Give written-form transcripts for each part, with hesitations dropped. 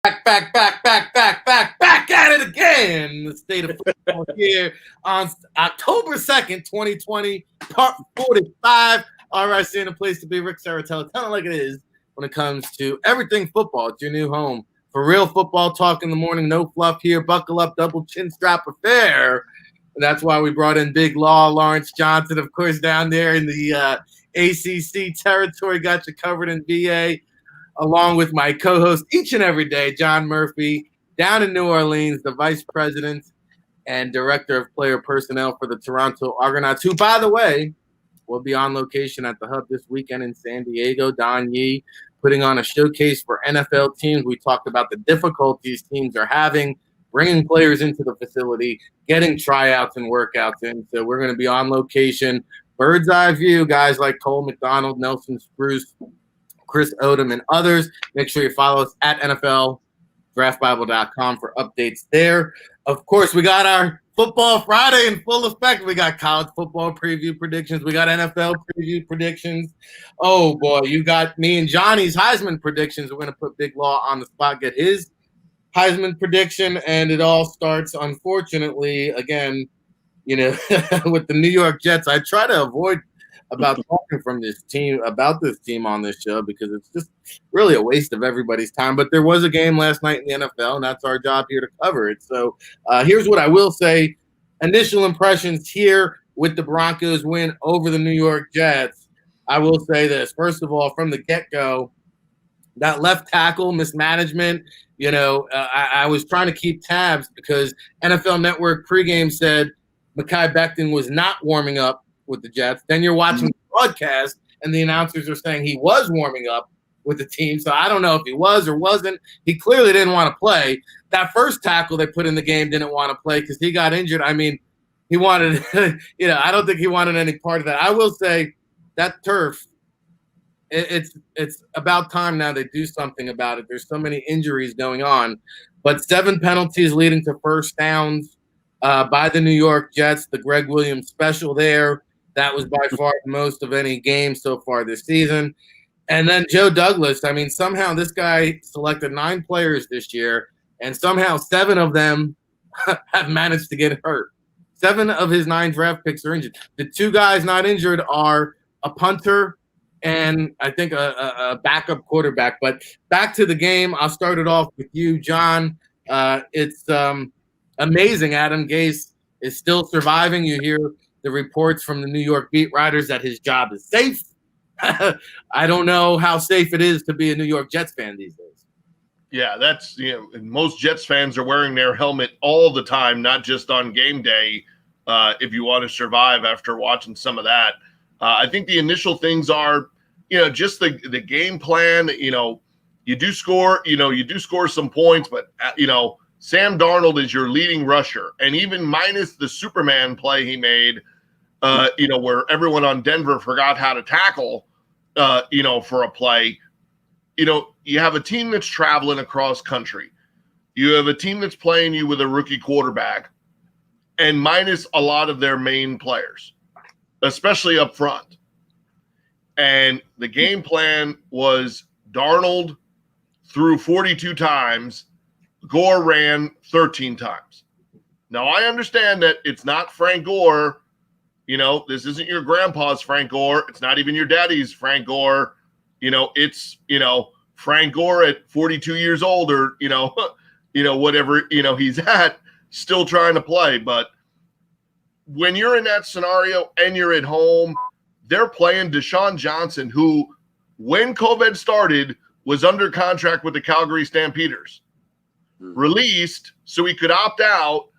Back at it again. The State of Football here on October 2nd, 2020, part 45. All right, seeing a place to be. Ric Serritella, telling like it is when it comes to everything football. It's your new home for real football talk in the morning. No fluff here. Buckle up, double chin strap affair. And that's why we brought in Big Law, Lawrence Johnson, of course, down there in the ACC territory. Got you covered in VA. Along with my co-host each and every day, John Murphy, down in New Orleans, the vice president and director of player personnel for the Toronto Argonauts, who, by the way, will be on location at the Hub this weekend in San Diego. Don Yee putting on a showcase for NFL teams. We talked about the difficulties teams are having, bringing players into the facility, getting tryouts and workouts in. So we're going to be on location. Bird's eye view, guys like Cole McDonald, Nelson Spruce, Chris Odom, and others. Make sure you follow us at NFLDraftBible.com for updates there. Of course, we got our Football Friday in full effect. We got college football preview predictions. We got NFL preview predictions. Oh, boy, you got me and Johnny's Heisman predictions. We're going to put Big Law on the spot, get his Heisman prediction, and it all starts, unfortunately, again, with the New York Jets. I try to avoid about talking from this team about this team on this show because it's just really a waste of everybody's time. But there was a game last night in the NFL, and that's our job here to cover it. So here's what I will say. Initial impressions here with the Broncos win over the New York Jets. I will say this. First of all, from the get-go, that left tackle mismanagement, I was trying to keep tabs because NFL Network pregame said Mekhi Becton was not warming up with the Jets. Then you're watching the broadcast and the announcers are saying he was warming up with the team. So I don't know if he was or wasn't. He clearly didn't want to play. That first tackle they put in the game didn't want to play because he got injured. I mean, he wanted, I don't think he wanted any part of that. I will say that turf, it's about time now they do something about it. There's so many injuries going on, but 7 penalties leading to first downs by the New York Jets, the Greg Williams special there. That was by far the most of any game so far this season. And then Joe Douglas, I mean, somehow this guy selected 9 players this year, and somehow 7 of them have managed to get hurt. 7 of his 9 draft picks are injured. The 2 guys not injured are a punter and I think a backup quarterback. But back to the game, I'll start it off with you, John. It's amazing Adam Gase is still surviving. You hear the reports from the New York beat writers that his job is safe. I don't know how safe it is to be a New York Jets fan these days. Yeah, that's, most Jets fans are wearing their helmet all the time, not just on game day, if you want to survive after watching some of that. I think the initial things are, just the game plan, you do score some points, but, Sam Darnold is your leading rusher, and even minus the Superman play he made, where everyone on Denver forgot how to tackle, for a play, you have a team that's traveling across country. You have a team that's playing you with a rookie quarterback and minus a lot of their main players, especially up front. And the game plan was Darnold threw 42 times, Gore ran 13 times. Now, I understand that it's not Frank Gore. This isn't your grandpa's Frank Gore. It's not even your daddy's Frank Gore. It's, Frank Gore at 42 years old or, whatever, he's at, still trying to play. But when you're in that scenario and you're at home, they're playing Deshaun Johnson, who, when COVID started, was under contract with the Calgary Stampeders. Released so he could opt out,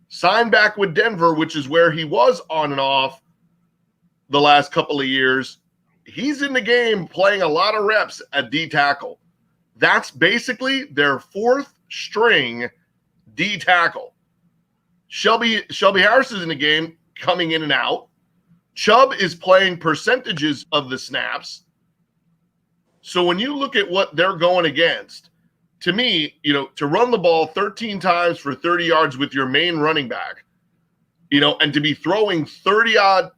sign back with Denver, which is where he was on and off the last couple of years. He's in the game playing a lot of reps at D tackle. That's basically their 4th string D tackle. Shelby Harris is in the game coming in and out. Chubb is playing percentages of the snaps. So when you look at what they're going against, to me, to run the ball 13 times for 30 yards with your main running back, and to be throwing 30-odd,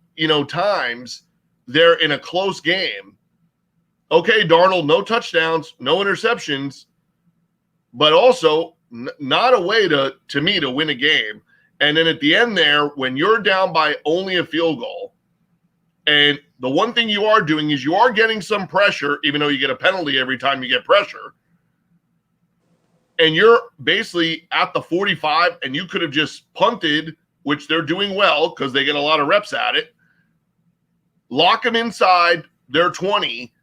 times there in a close game. Okay, Darnold, no touchdowns, no interceptions. but also not a way to me to win a game. And then at the end there, when you're down by only a field goal, and the one thing you are doing is you are getting some pressure, even though you get a penalty every time you get pressure, and you're basically at the 45 and you could have just punted, which they're doing well because they get a lot of reps at it, lock them inside their 20,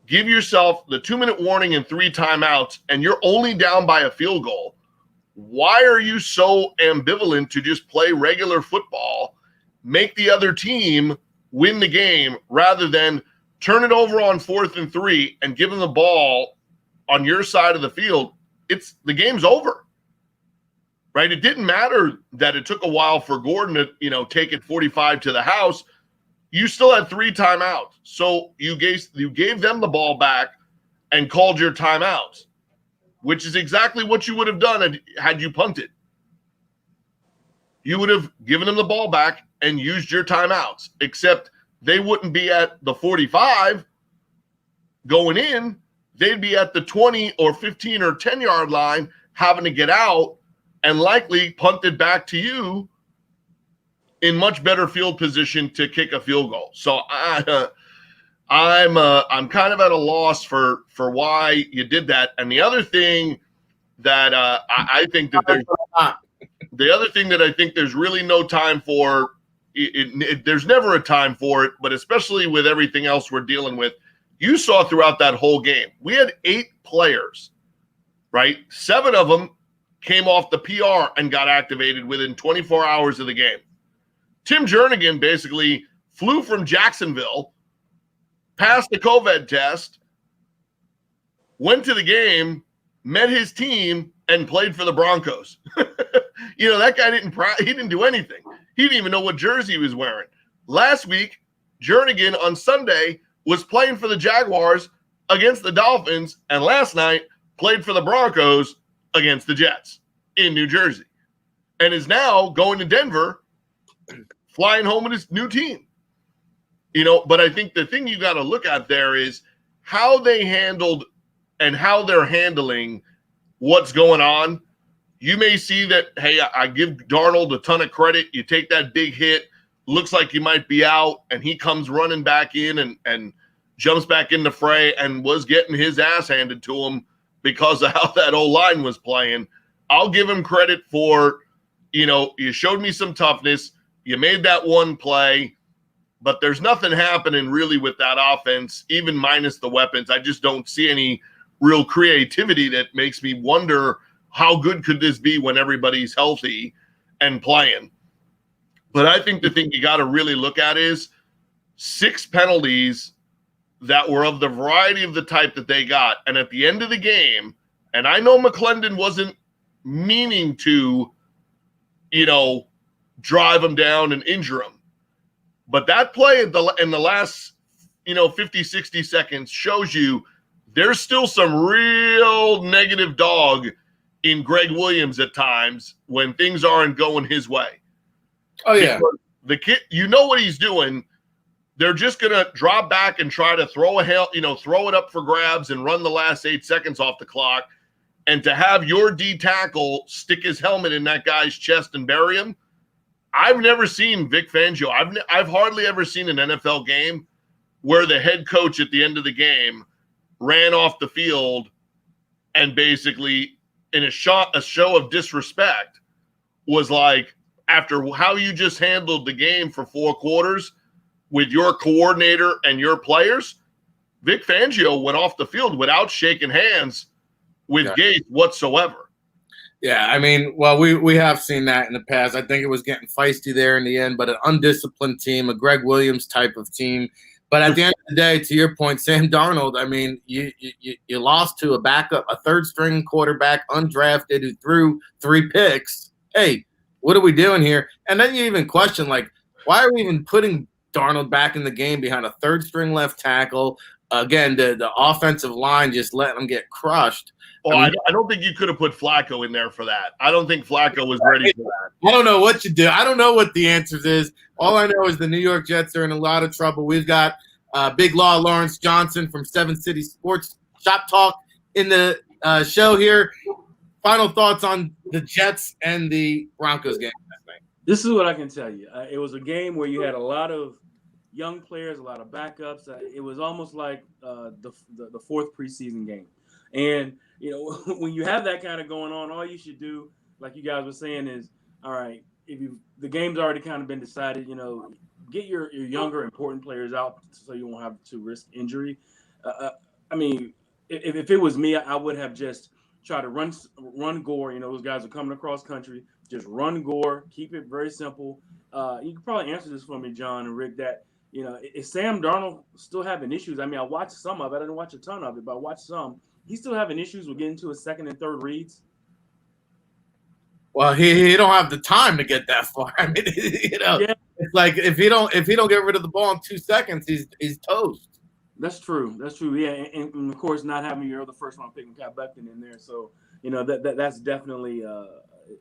give yourself the 2-minute warning and 3 timeouts, and you're only down by a field goal. Why are you so ambivalent to just play regular football, make the other team win the game, rather than turn it over on 4th and 3 and give them the ball on your side of the field? The game's over, right? It didn't matter that it took a while for Gordon to, take it 45 to the house. You still had 3 timeouts. So you gave them the ball back and called your timeouts, which is exactly what you would have done had you punted. You would have given them the ball back and used your timeouts, except they wouldn't be at the 45 going in. They'd be at the 20 or 15 or 10-yard line having to get out and likely punted back to you in much better field position to kick a field goal. So I'm kind of at a loss for why you did that. And the other thing that I think that there's really no time for, there's never a time for it, but especially with everything else we're dealing with, you saw throughout that whole game, we had 8 players, right? 7 of them came off the PR and got activated within 24 hours of the game. Tim Jernigan basically flew from Jacksonville, passed the COVID test, went to the game, met his team, and played for the Broncos. That guy didn't do anything. He didn't even know what jersey he was wearing. Last week, Jernigan on Sunday was playing for the Jaguars against the Dolphins, and last night played for the Broncos against the Jets in New Jersey, and is now going to Denver, flying home with his new team. But I think the thing you got to look at there is how they handled and how they're handling what's going on. You may see that, hey, I give Darnold a ton of credit. You take that big hit, looks like you might be out, and he comes running back in and jumps back in the fray and was getting his ass handed to him because of how that O-line was playing. I'll give him credit for, you showed me some toughness. You made that one play, but there's nothing happening really with that offense, even minus the weapons. I just don't see any real creativity that makes me wonder how good could this be when everybody's healthy and playing. But I think the thing you got to really look at is 6 penalties that were of the variety of the type that they got. And at the end of the game, and I know McClendon wasn't meaning to, drive them down and injure them. But that play in the last, 50, 60 seconds shows you there's still some real negative dog in Greg Williams at times when things aren't going his way. Oh, yeah. Because the kid, what he's doing. They're just going to drop back and try to throw it up for grabs and run the last 8 seconds off the clock. And to have your D tackle stick his helmet in that guy's chest and bury him. I've never seen Vic Fangio. I've hardly ever seen an NFL game where the head coach at the end of the game ran off the field and basically in a show of disrespect was like, after how you just handled the game for 4 quarters with your coordinator and your players, Vic Fangio went off the field without shaking hands with Gase whatsoever. Yeah, I mean, well, we have seen that in the past. I think it was getting feisty there in the end, but an undisciplined team, a Greg Williams type of team. But at the end of the day, to your point, Sam Darnold, I mean, you lost to a backup, a third-string quarterback, undrafted, who threw 3 picks. Hey, what are we doing here? And then you even question, why are we even putting Darnold back in the game behind a third-string left tackle? Again, the offensive line just letting him get crushed. Oh, I don't think you could have put Flacco in there for that. I don't think Flacco was ready for that. I don't know what you do. I don't know what the answers is. All I know is the New York Jets are in a lot of trouble. We've got Big Law Lawrence Johnson from 7 City Sports ShopTalk in the show here. Final thoughts on the Jets and the Broncos game last night. This is what I can tell you. It was a game where you had a lot of young players, a lot of backups. It was almost like the fourth preseason game. And, when you have that kind of going on, all you should do, like you guys were saying, is, all right, the game's already kind of been decided, get your younger, important players out so you won't have to risk injury. If it was me, I would have just tried to run Gore. Those guys are coming across country. Just run Gore. Keep it very simple. You can probably answer this for me, John and Rick, that, is Sam Darnold still having issues? I watched some of it. I didn't watch a ton of it, but I watched some. He's still having issues with getting to his second and third reads? Well, he don't have the time to get that far. Yeah. It's like if he don't get rid of the ball in 2 seconds, he's toast. That's true. Yeah, and of course, not having your other first round pick, Cal Becton, in there, so that's definitely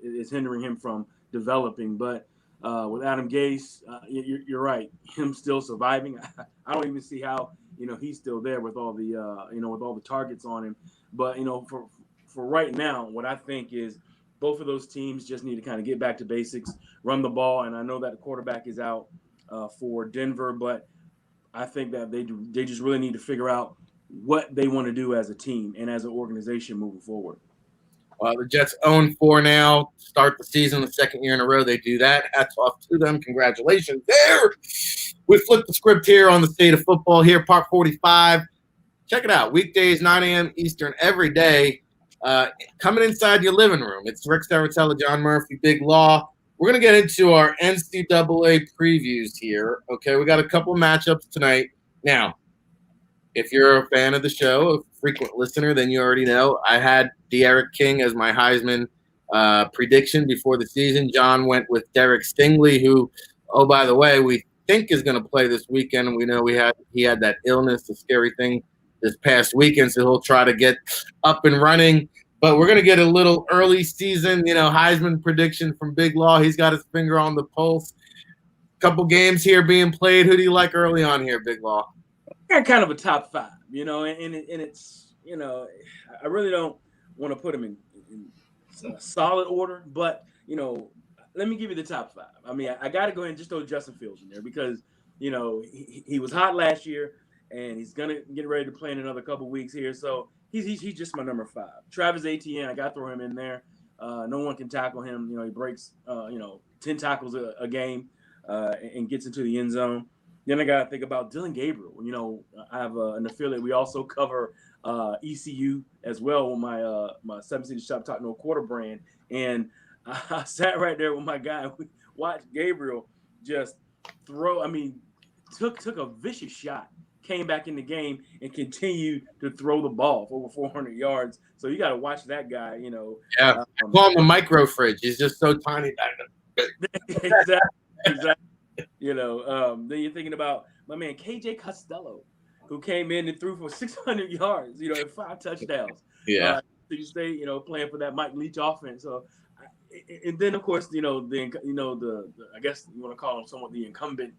is hindering him from developing. But with Adam Gase, you're right. Him still surviving. I don't even see how he's still there with all the with all the targets on him. But for right now, what I think is both of those teams just need to kind of get back to basics, run the ball. And I know that the quarterback is out for Denver, but I think that they just really need to figure out what they want to do as a team and as an organization moving forward. The Jets own 4 now, start the season the second year in a row. They do that. Hats off to them. Congratulations there. We flipped the script here on the State of Football here, part 45. Check it out. Weekdays, 9 a.m. Eastern every day. Coming inside your living room. It's Ric Serritella, John Murphy, Big Law. We're going to get into our NCAA previews here. Okay, we got a couple matchups tonight. Now, if you're a fan of the show, a frequent listener, then you already know I had De'Aaron King as my Heisman prediction before the season. John went with Derek Stingley, who, oh, by the way, we think is going to play this weekend. We know he had that illness, the scary thing, this past weekend, so he'll try to get up and running. But we're going to get a little early season, Heisman prediction from Big Law. He's got his finger on the pulse. Couple games here being played. Who do you like early on here, Big Law? I got kind of a top 5, and it's, I really don't want to put them in solid order, but, let me give you the top 5. I got to go ahead and just throw Justin Fields in there because, he was hot last year, and he's going to get ready to play in another couple weeks here. So he's just my number 5. Travis Etienne, I got to throw him in there. No one can tackle him. He breaks, 10 tackles a game and gets into the end zone. Then I got to think about Dylan Gabriel. I have an affiliate. We also cover ECU as well with my 7-City ShopTalk No Quarter brand. And I sat right there with my guy. We watched Gabriel just throw. Took a vicious shot, came back in the game, and continued to throw the ball for over 400 yards. So you got to watch that guy. Yeah, I call him a micro fridge. He's just so tiny back there. Exactly. Then you're thinking about my man KJ Costello, who came in and threw for 600 yards, and 5 touchdowns. Yeah. So you stay, playing for that Mike Leach offense. So, and then of course, the I guess you want to call him somewhat the incumbent,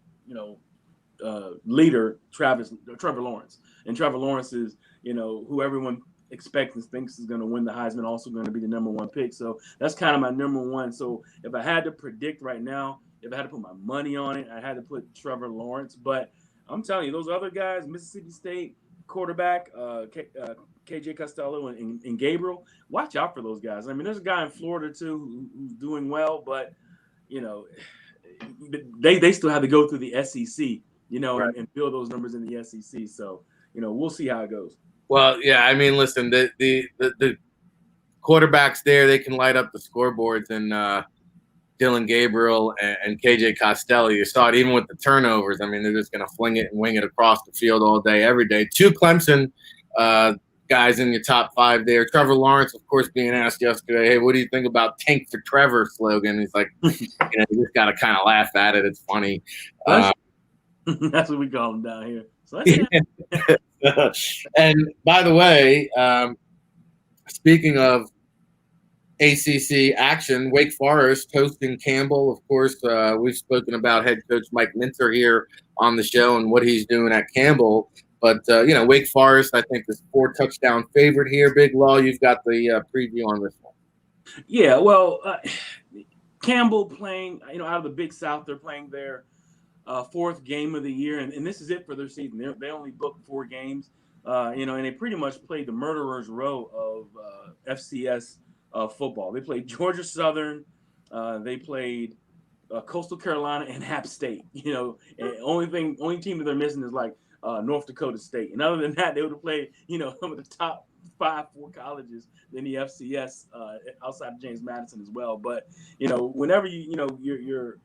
leader, Trevor Lawrence. And Trevor Lawrence is, who everyone expects and thinks is going to win the Heisman, also going to be the number 1 pick. So that's kind of my number 1. So if I had to predict right now, if I had to put my money on it, I had to put Trevor Lawrence. But I'm telling you, those other guys, Mississippi State quarterback, KJ Costello and Gabriel, watch out for those guys. There's a guy in Florida, too, who's doing well, but, they still have to go through the SEC, right, and build those numbers in the SEC. So, we'll see how it goes. Well, yeah, listen, the quarterbacks there, they can light up the scoreboards, and Dylan Gabriel and KJ Costello, you saw it even with the turnovers. They're just going to fling it and wing it across the field all day, every day. 2 Clemson guys in your top 5 there. Trevor Lawrence, of course, being asked yesterday, hey, what do you think about Tank for Trevor slogan? He's like, you just got to kind of laugh at it. It's funny. That's what we call them down here. So and by the way, speaking of ACC action, Wake Forest hosting Campbell. Of course, we've spoken about head coach Mike Minter here on the show and what he's doing at Campbell. But, Wake Forest, I think, is 4-touchdown favorite here. Big Law, you've got the preview on this one. Yeah, well, Campbell playing, out of the Big South, they're playing their fourth game of the year, and this is it for their season. They only booked 4 games, and they pretty much played the murderer's row of FCS football. They played Georgia Southern, they played Coastal Carolina and App State. And only team that they're missing is like North Dakota State. And other than that, they would have played, some of the top 4 colleges in the FCS outside of James Madison as well. But whenever you're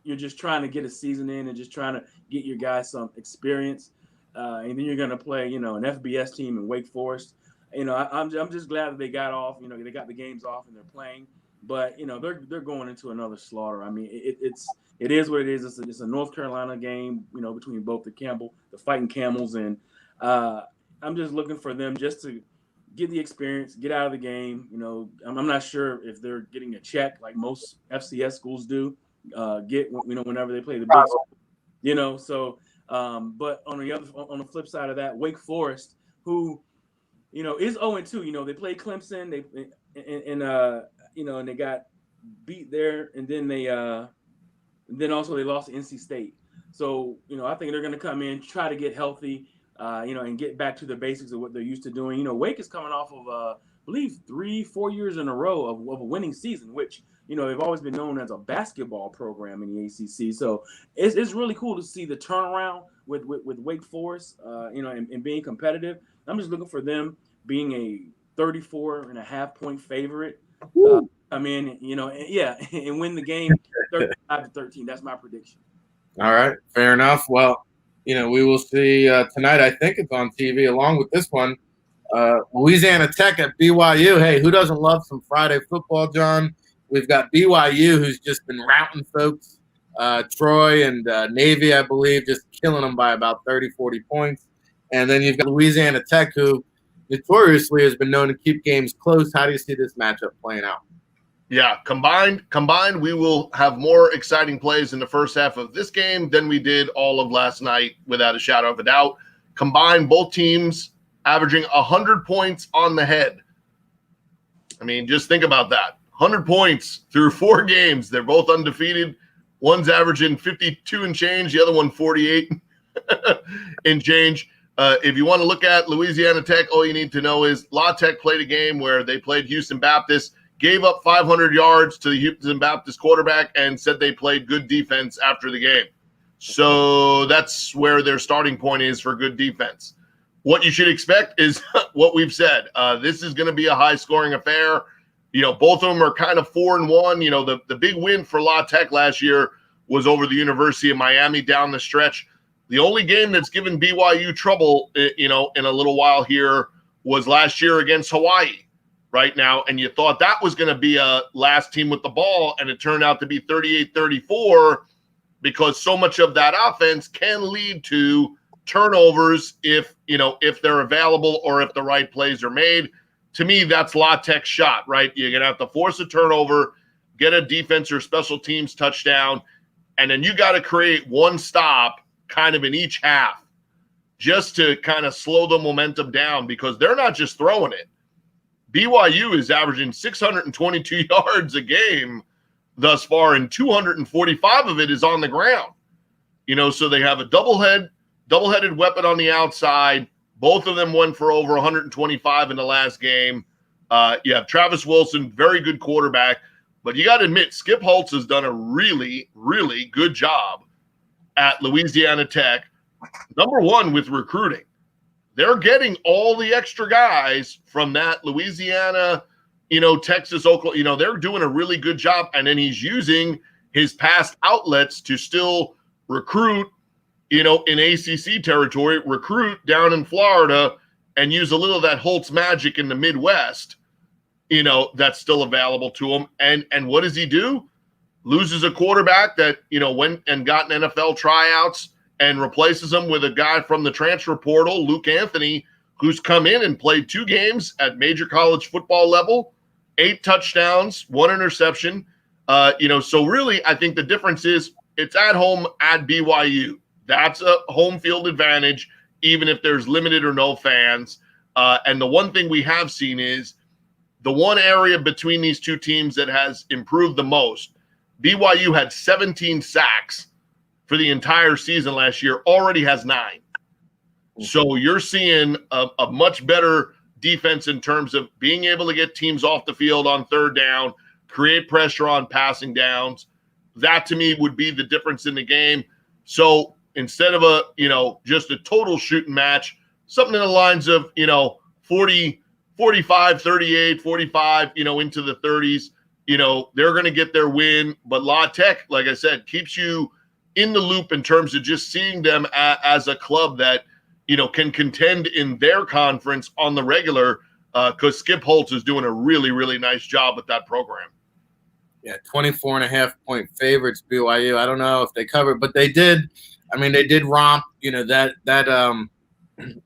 just trying to get a season in and just trying to get your guys some experience, and then you're going to play, an FBS team in Wake Forest. I'm just glad that they got off. They got the games off and they're playing. But they're going into another slaughter. I mean, it is what it is. It's a North Carolina game, between both the Fighting Camels, and I'm just looking for them just to get the experience, get out of the game. I'm not sure if they're getting a check like most FCS schools do, whenever they play the big school, So, but on the flip side of that, Wake Forest, who, is 0-2. They played Clemson, and they got beat there, and then they lost to NC State. So, I think they're going to come in, try to get healthy, and get back to the basics of what they're used to doing. Wake is coming off of, I believe, 3-4 years in a row of a winning season, which, they've always been known as a basketball program in the ACC. So it's really cool to see the turnaround with Wake Forest, and being competitive. I'm just looking for them being a 34.5-point favorite. And win the game 35-13. That's my prediction. All right, fair enough. Well, we will see tonight. I think it's on TV along with this one. Louisiana Tech at BYU. Hey, who doesn't love some Friday football, John? We've got BYU, who's just been routing folks. Troy and Navy, I believe, just killing them by about 30, 40 points. And then you've got Louisiana Tech, who notoriously has been known to keep games close. How do you see this matchup playing out? Yeah, combined, we will have more exciting plays in the first half of this game than we did all of last night, without a shadow of a doubt. Combined, both teams averaging 100 points on the head. I mean, just think about that. 100 points through 4 games. They're both undefeated. One's averaging 52 and change, the other one 48 and change. If you want to look at Louisiana Tech, all you need to know is La Tech played a game where they played Houston Baptist, gave up 500 yards to the Houston Baptist quarterback, and said they played good defense after the game. So that's where their starting point is for good defense. What you should expect is what we've said. This is going to be a high-scoring affair. Both of them are kind of 4-1. The big win for La Tech last year was over the University of Miami down the stretch. The only game that's given BYU trouble, in a little while here was last year against Hawaii right now. And you thought that was going to be a last team with the ball, and it turned out to be 38-34 because so much of that offense can lead to turnovers if they're available or if the right plays are made. To me, that's La Tech's shot, right? You're going to have to force a turnover, get a defense or special teams touchdown, and then you got to create one stop kind of in each half just to kind of slow the momentum down, because they're not just throwing it. BYU is averaging 622 yards a game thus far, and 245 of it is on the ground. So they have a double-headed weapon on the outside. Both of them went for over 125 in the last game. You have Travis Wilson, very good quarterback. But you got to admit, Skip Holtz has done a really, really good job at Louisiana Tech. Number one, with recruiting. They're getting all the extra guys from that Louisiana, Texas, Oklahoma. They're doing a really good job. And then he's using his past outlets to still recruit, in ACC territory, recruit down in Florida, and use a little of that Holtz magic in the Midwest, that's still available to him. And what does he do? Loses a quarterback that, went and got an NFL tryouts, and replaces him with a guy from the transfer portal, Luke Anthony, who's come in and played 2 games at major college football level, 8 touchdowns, 1 interception. So really, I think the difference is it's at home at BYU. That's a home field advantage. even if there's limited or no fans. And the one thing we have seen is the one area between these two teams that has improved the most. BYU had 17 sacks for the entire season last year, already has 9. So you're seeing a much better defense in terms of being able to get teams off the field on third down, create pressure on passing downs. That to me would be the difference in the game. So instead of just a total shooting match, something in the lines of, 40, 45, 38, 45, into the 30s, they're going to get their win. But La Tech, like I said, keeps you in the loop in terms of just seeing them as a club that, can contend in their conference on the regular, because Skip Holtz is doing a really, really nice job with that program. Yeah, 24.5-point favorites, BYU. I don't know if they covered, but they did. I mean, they did romp, that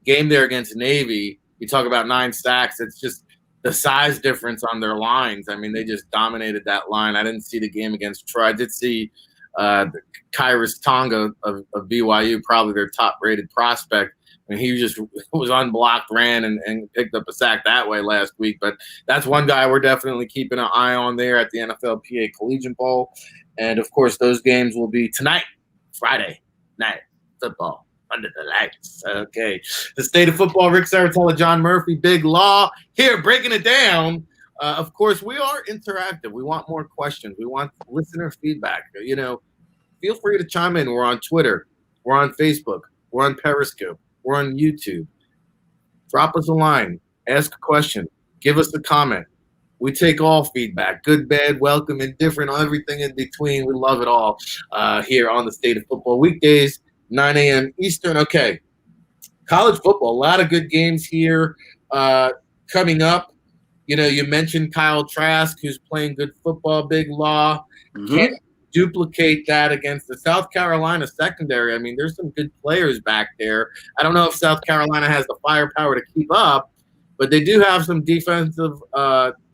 game there against Navy. You talk about 9 sacks. It's just the size difference on their lines. I mean, they just dominated that line. I didn't see the game against Troy. I did see Kyrus Tonga of BYU, probably their top-rated prospect. I mean, he just was unblocked, ran, and picked up a sack that way last week. But that's one guy we're definitely keeping an eye on there at the NFLPA Collegiate Bowl. And, of course, those games will be tonight, Friday night football. Under the lights. Okay. The State of Football, Ric Serritella, John Murphy, Big Law here breaking it down. Of course, we are interactive. We want more questions. We want listener feedback. Feel free to chime in. We're on Twitter. We're on Facebook. We're on Periscope. We're on YouTube. Drop us a line. Ask a question. Give us a comment. We take all feedback, good, bad, welcome, indifferent, everything in between. We love it all here on the State of Football weekdays. 9 a.m. Eastern. Okay. College football, a lot of good games here coming up. You mentioned Kyle Trask, who's playing good football, Big Law. Mm-hmm. Can't duplicate that against the South Carolina secondary. I mean, there's some good players back there. I don't know if South Carolina has the firepower to keep up, but they do have some defensive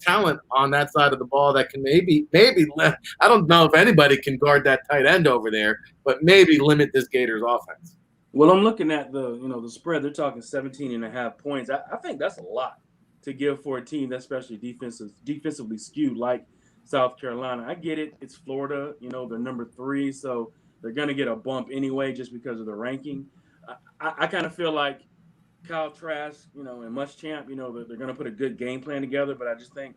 talent on that side of the ball that can maybe I don't know if anybody can guard that tight end over there, but maybe limit this Gators offense. Well, I'm looking at the spread. They're talking 17.5 points. I think that's a lot to give for a team that's especially defensively skewed like South Carolina. I get it. It's Florida. They're number 3, so they're going to get a bump anyway just because of the ranking. I kind of feel like Kyle Trask, and Muschamp, they're going to put a good game plan together. But I just think,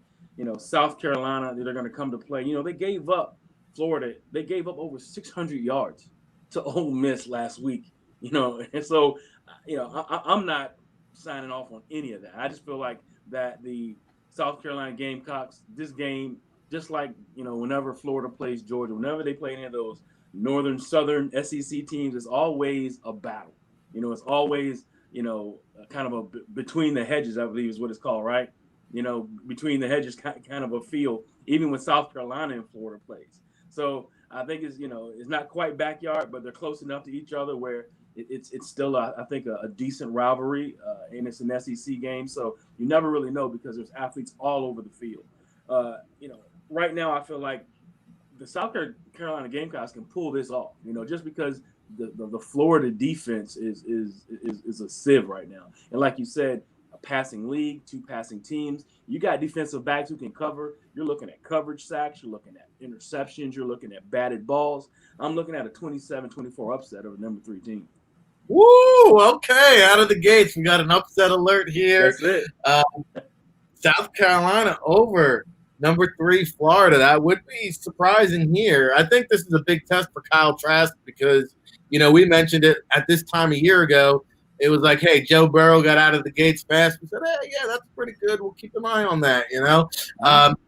South Carolina, they're going to come to play. They gave up Florida. They gave up over 600 yards to Ole Miss last week, And so, I'm not signing off on any of that. I just feel like that the South Carolina Gamecocks, this game, just like, whenever Florida plays Georgia, whenever they play any of those northern, southern SEC teams, it's always a battle. It's always kind of a between the hedges, I believe is what it's called, right? Between the hedges, kind of a feel, even when South Carolina and Florida plays. So I think it's not quite backyard, but they're close enough to each other where it's still, I think, a decent rivalry, and it's an SEC game. So you never really know because there's athletes all over the field. Right now I feel like the South Carolina Gamecocks can pull this off, just because the Florida defense is a sieve right now. And like you said, a passing league, 2 passing teams. You got defensive backs who can cover. You're looking at coverage sacks. You're looking at interceptions. You're looking at batted balls. I'm looking at a 27-24 upset over the number 3 team. Woo! Okay, out of the gates, we got an upset alert here. That's it. South Carolina over number 3 Florida. That would be surprising here. I think this is a big test for Kyle Trask because, we mentioned it at this time a year ago. It was like, hey, Joe Burrow got out of the gates fast. We said, hey, yeah, that's pretty good. We'll keep an eye on that,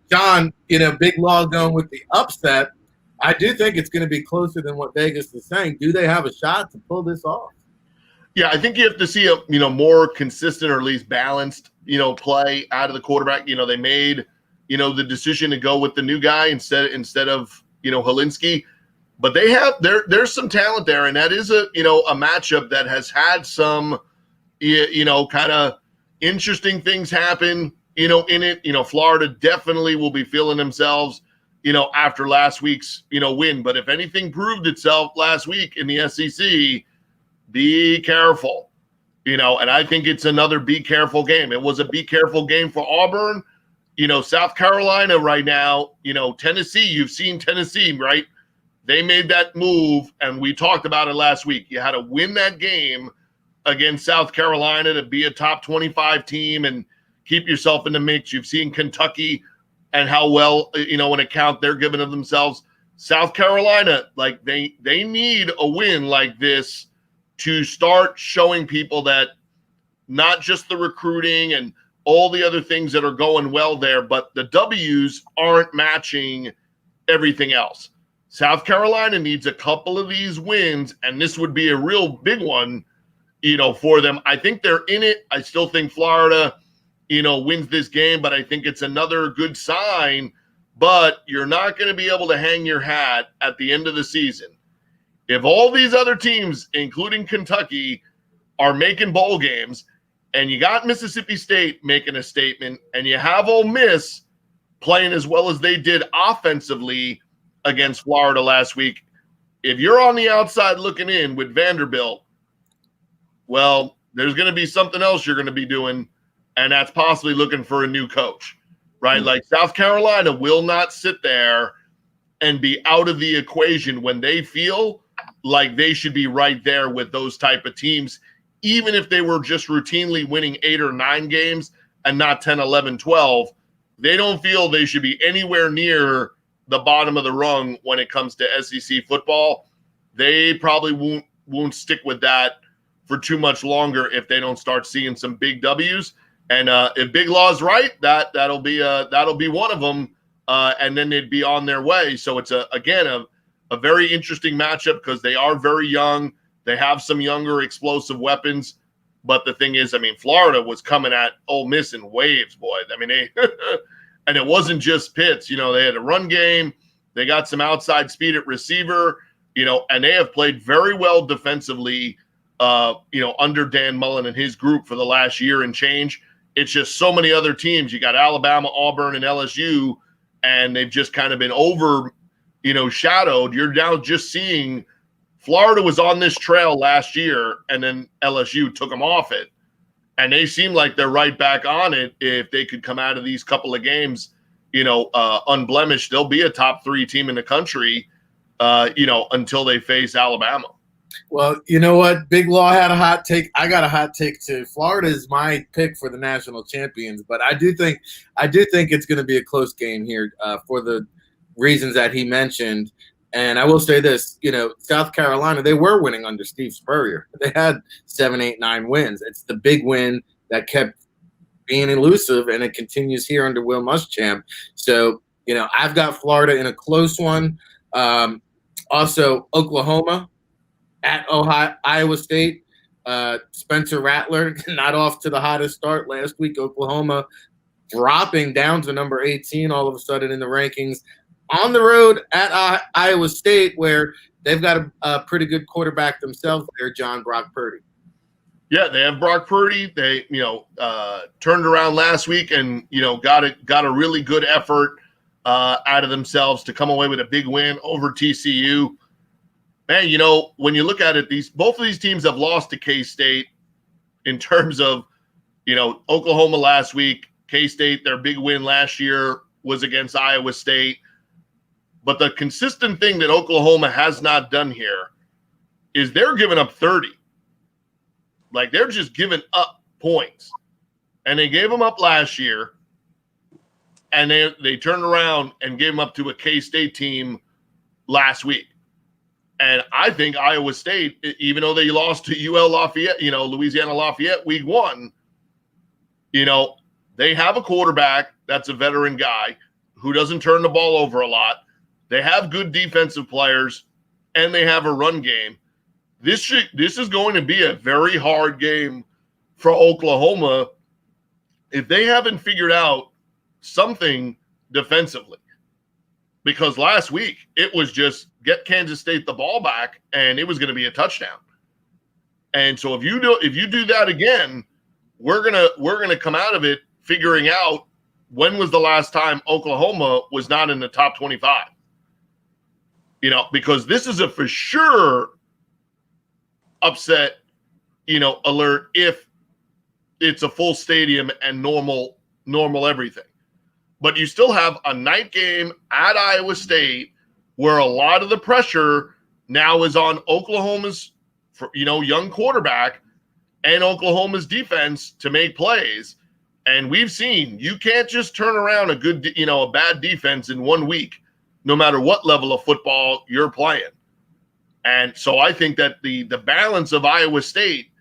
John, Big Law going with the upset. I do think it's going to be closer than what Vegas is saying. Do they have a shot to pull this off? Yeah, I think you have to see a more consistent or at least balanced, play out of the quarterback. They made, the decision to go with the new guy instead of, Helinski. But they have there's some talent there, and that is a matchup that has had some kind of interesting things happen in it. Florida definitely will be feeling themselves after last week's win. But if anything proved itself last week in the SEC, be careful. And I think it's another be careful game. It was a be careful game for Auburn. South Carolina right now, Tennessee, you've seen Tennessee, right? They made that move, and we talked about it last week. You had to win that game against South Carolina to be a top 25 team and keep yourself in the mix. You've seen Kentucky and how well, an account they're giving of themselves. South Carolina, like they need a win like this to start showing people that not just the recruiting and all the other things that are going well there, but the W's aren't matching everything else. South Carolina needs a couple of these wins, and this would be a real big one, for them. I think they're in it. I still think Florida, wins this game, but I think it's another good sign. But you're not going to be able to hang your hat at the end of the season. If all these other teams, including Kentucky, are making bowl games, and you got Mississippi State making a statement, and you have Ole Miss playing as well as they did offensively against Florida last week, if you're on the outside looking in with Vanderbilt, well, there's going to be something else you're going to be doing, and that's possibly looking for a new coach, right? Mm-hmm. Like South Carolina will not sit there and be out of the equation when they feel like they should be right there with those type of teams, even if they were just routinely winning 8 or 9 games and not 10, 11, 12. They don't feel they should be anywhere near the bottom of the rung when it comes to SEC football. They probably won't stick with that for too much longer if they don't start seeing some big W's. And if Big Law's right, that'll be one of them, and then they'd be on their way. So it's a very interesting matchup because they are very young. They have some younger explosive weapons. But the thing is, Florida was coming at Ole Miss in waves, boy. They and it wasn't just Pitts. They had a run game. They got some outside speed at receiver, and they have played very well defensively, under Dan Mullen and his group for the last year and change. It's just so many other teams. You got Alabama, Auburn, and LSU, and they've just kind of been shadowed. You're now just seeing Florida was on this trail last year, and then LSU took them off it. And they seem like they're right back on it. If they could come out of these couple of games, unblemished, they'll be a top 3 team in the country, until they face Alabama. Well, you know what? Big Law had a hot take. I got a hot take too. Florida is my pick for the national champions, but I do think it's going to be a close game here for the reasons that he mentioned. And I will say this, South Carolina, they were winning under Steve Spurrier. They had 7, 8, 9 wins. It's the big win that kept being elusive, and it continues here under Will Muschamp. So, I've got Florida in a close one. Also, Oklahoma at Iowa State. Spencer Rattler not off to the hottest start last week. Oklahoma dropping down to number 18 all of a sudden in the rankings. On the road at Iowa State, where they've got a pretty good quarterback themselves there, Brock Purdy. Yeah, they have Brock Purdy. They, turned around last week and, got a really good effort out of themselves to come away with a big win over TCU. Man, when you look at it, both of these teams have lost to K-State in terms of, Oklahoma last week, K-State, their big win last year was against Iowa State. But the consistent thing that Oklahoma has not done here is they're giving up 30. Like, they're just giving up points. And they gave them up last year, and they turned around and gave them up to a K-State team last week. And I think Iowa State, even though they lost to UL Lafayette, Louisiana Lafayette week 1, they have a quarterback that's a veteran guy who doesn't turn the ball over a lot. They have good defensive players, and they have a run game. This is going to be a very hard game for Oklahoma if they haven't figured out something defensively. Because last week it was just get Kansas State the ball back, and it was going to be a touchdown. And so if you do that again, we're gonna come out of it figuring out when was the last time Oklahoma was not in the top 25. Because this is a for sure upset alert if it's a full stadium and normal everything. But you still have a night game at Iowa State where a lot of the pressure now is on Oklahoma's, young quarterback and Oklahoma's defense to make plays. And we've seen you can't just turn around a bad defense in 1 week, no matter what level of football you're playing. And so I think that the balance of Iowa State,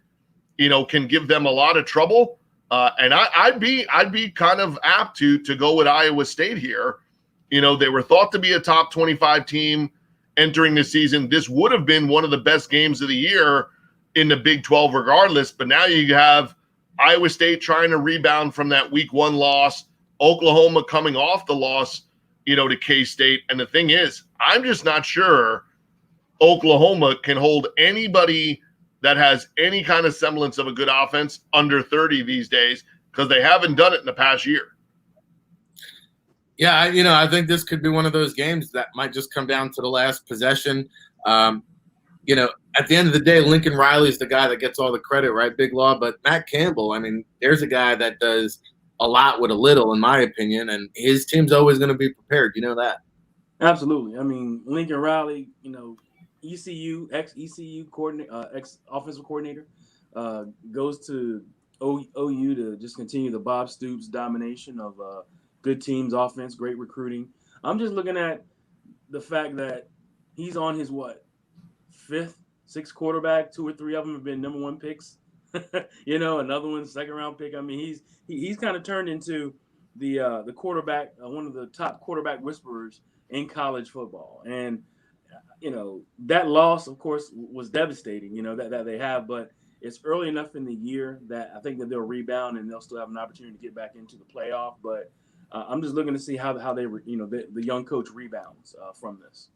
can give them a lot of trouble. And I'd be kind of apt to go with Iowa State here. They were thought to be a top 25 team entering the season. This would have been one of the best games of the year in the Big 12 regardless. But now you have Iowa State trying to rebound from that week 1 loss, Oklahoma coming off the loss, to K-State. And the thing is, I'm just not sure Oklahoma can hold anybody that has any kind of semblance of a good offense under 30 these days, because they haven't done it in the past year. Yeah, I think this could be one of those games that might just come down to the last possession. At the end of the day, Lincoln Riley is the guy that gets all the credit, right? Big Law. But Matt Campbell, there's a guy that does a lot with a little, in my opinion, and his team's always going to be prepared. You know that? Absolutely. Lincoln Riley, ECU, ex-ECU coordinator, ex-offensive coordinator, goes to OU to just continue the Bob Stoops domination of good teams, offense, great recruiting. I'm just looking at the fact that he's on his, fifth, sixth quarterback. 2 or 3 of them have been number 1 picks. Another one, second-round pick. He's kind of turned into the quarterback, one of the top quarterback whisperers in college football. And that loss, of course, was devastating, that they have, but it's early enough in the year that I think that they'll rebound and they'll still have an opportunity to get back into the playoff. But I'm just looking to see how they, the young coach rebounds from this.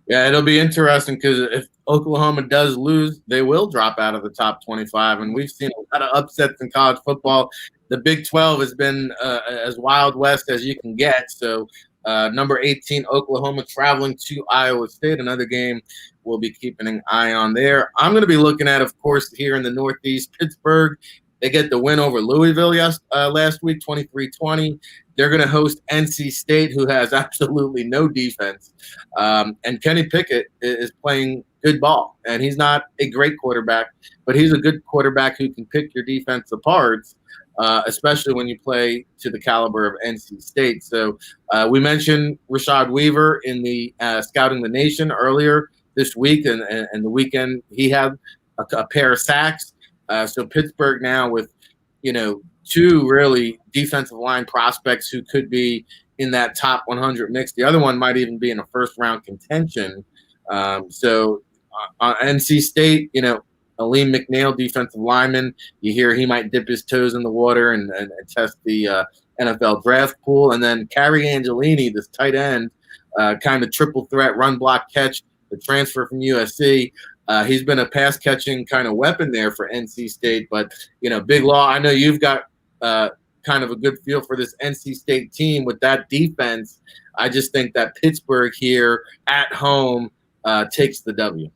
Yeah, it'll be interesting because if Oklahoma does lose, they will drop out of the top 25. And we've seen a lot of upsets in college football. The Big 12 has been as Wild West as you can get. So number 18, Oklahoma traveling to Iowa State, another game we'll be keeping an eye on there. I'm going to be looking at, of course, here in the Northeast, Pittsburgh. They get the win over Louisville last week, 23-20. They're going to host NC State, who has absolutely no defense. And Kenny Pickett is playing good ball. And he's not a great quarterback, but he's a good quarterback who can pick your defense apart, especially when you play to the caliber of NC State. So we mentioned Rashad Weaver in the Scouting the Nation earlier this week, and the weekend he had a pair of sacks. So Pittsburgh now with, 2 really defensive line prospects who could be in that top 100 mix. The other one might even be in a first-round contention. So NC State, Aleem McNeil, defensive lineman, you hear he might dip his toes in the water and test the NFL draft pool. And then Carrie Angelini, this tight end, kind of triple threat, run, block, catch, the transfer from USC. He's been a pass-catching kind of weapon there for NC State. But, Big Law, I know you've got kind of a good feel for this NC State team with that defense. I just think that Pittsburgh here at home takes the W.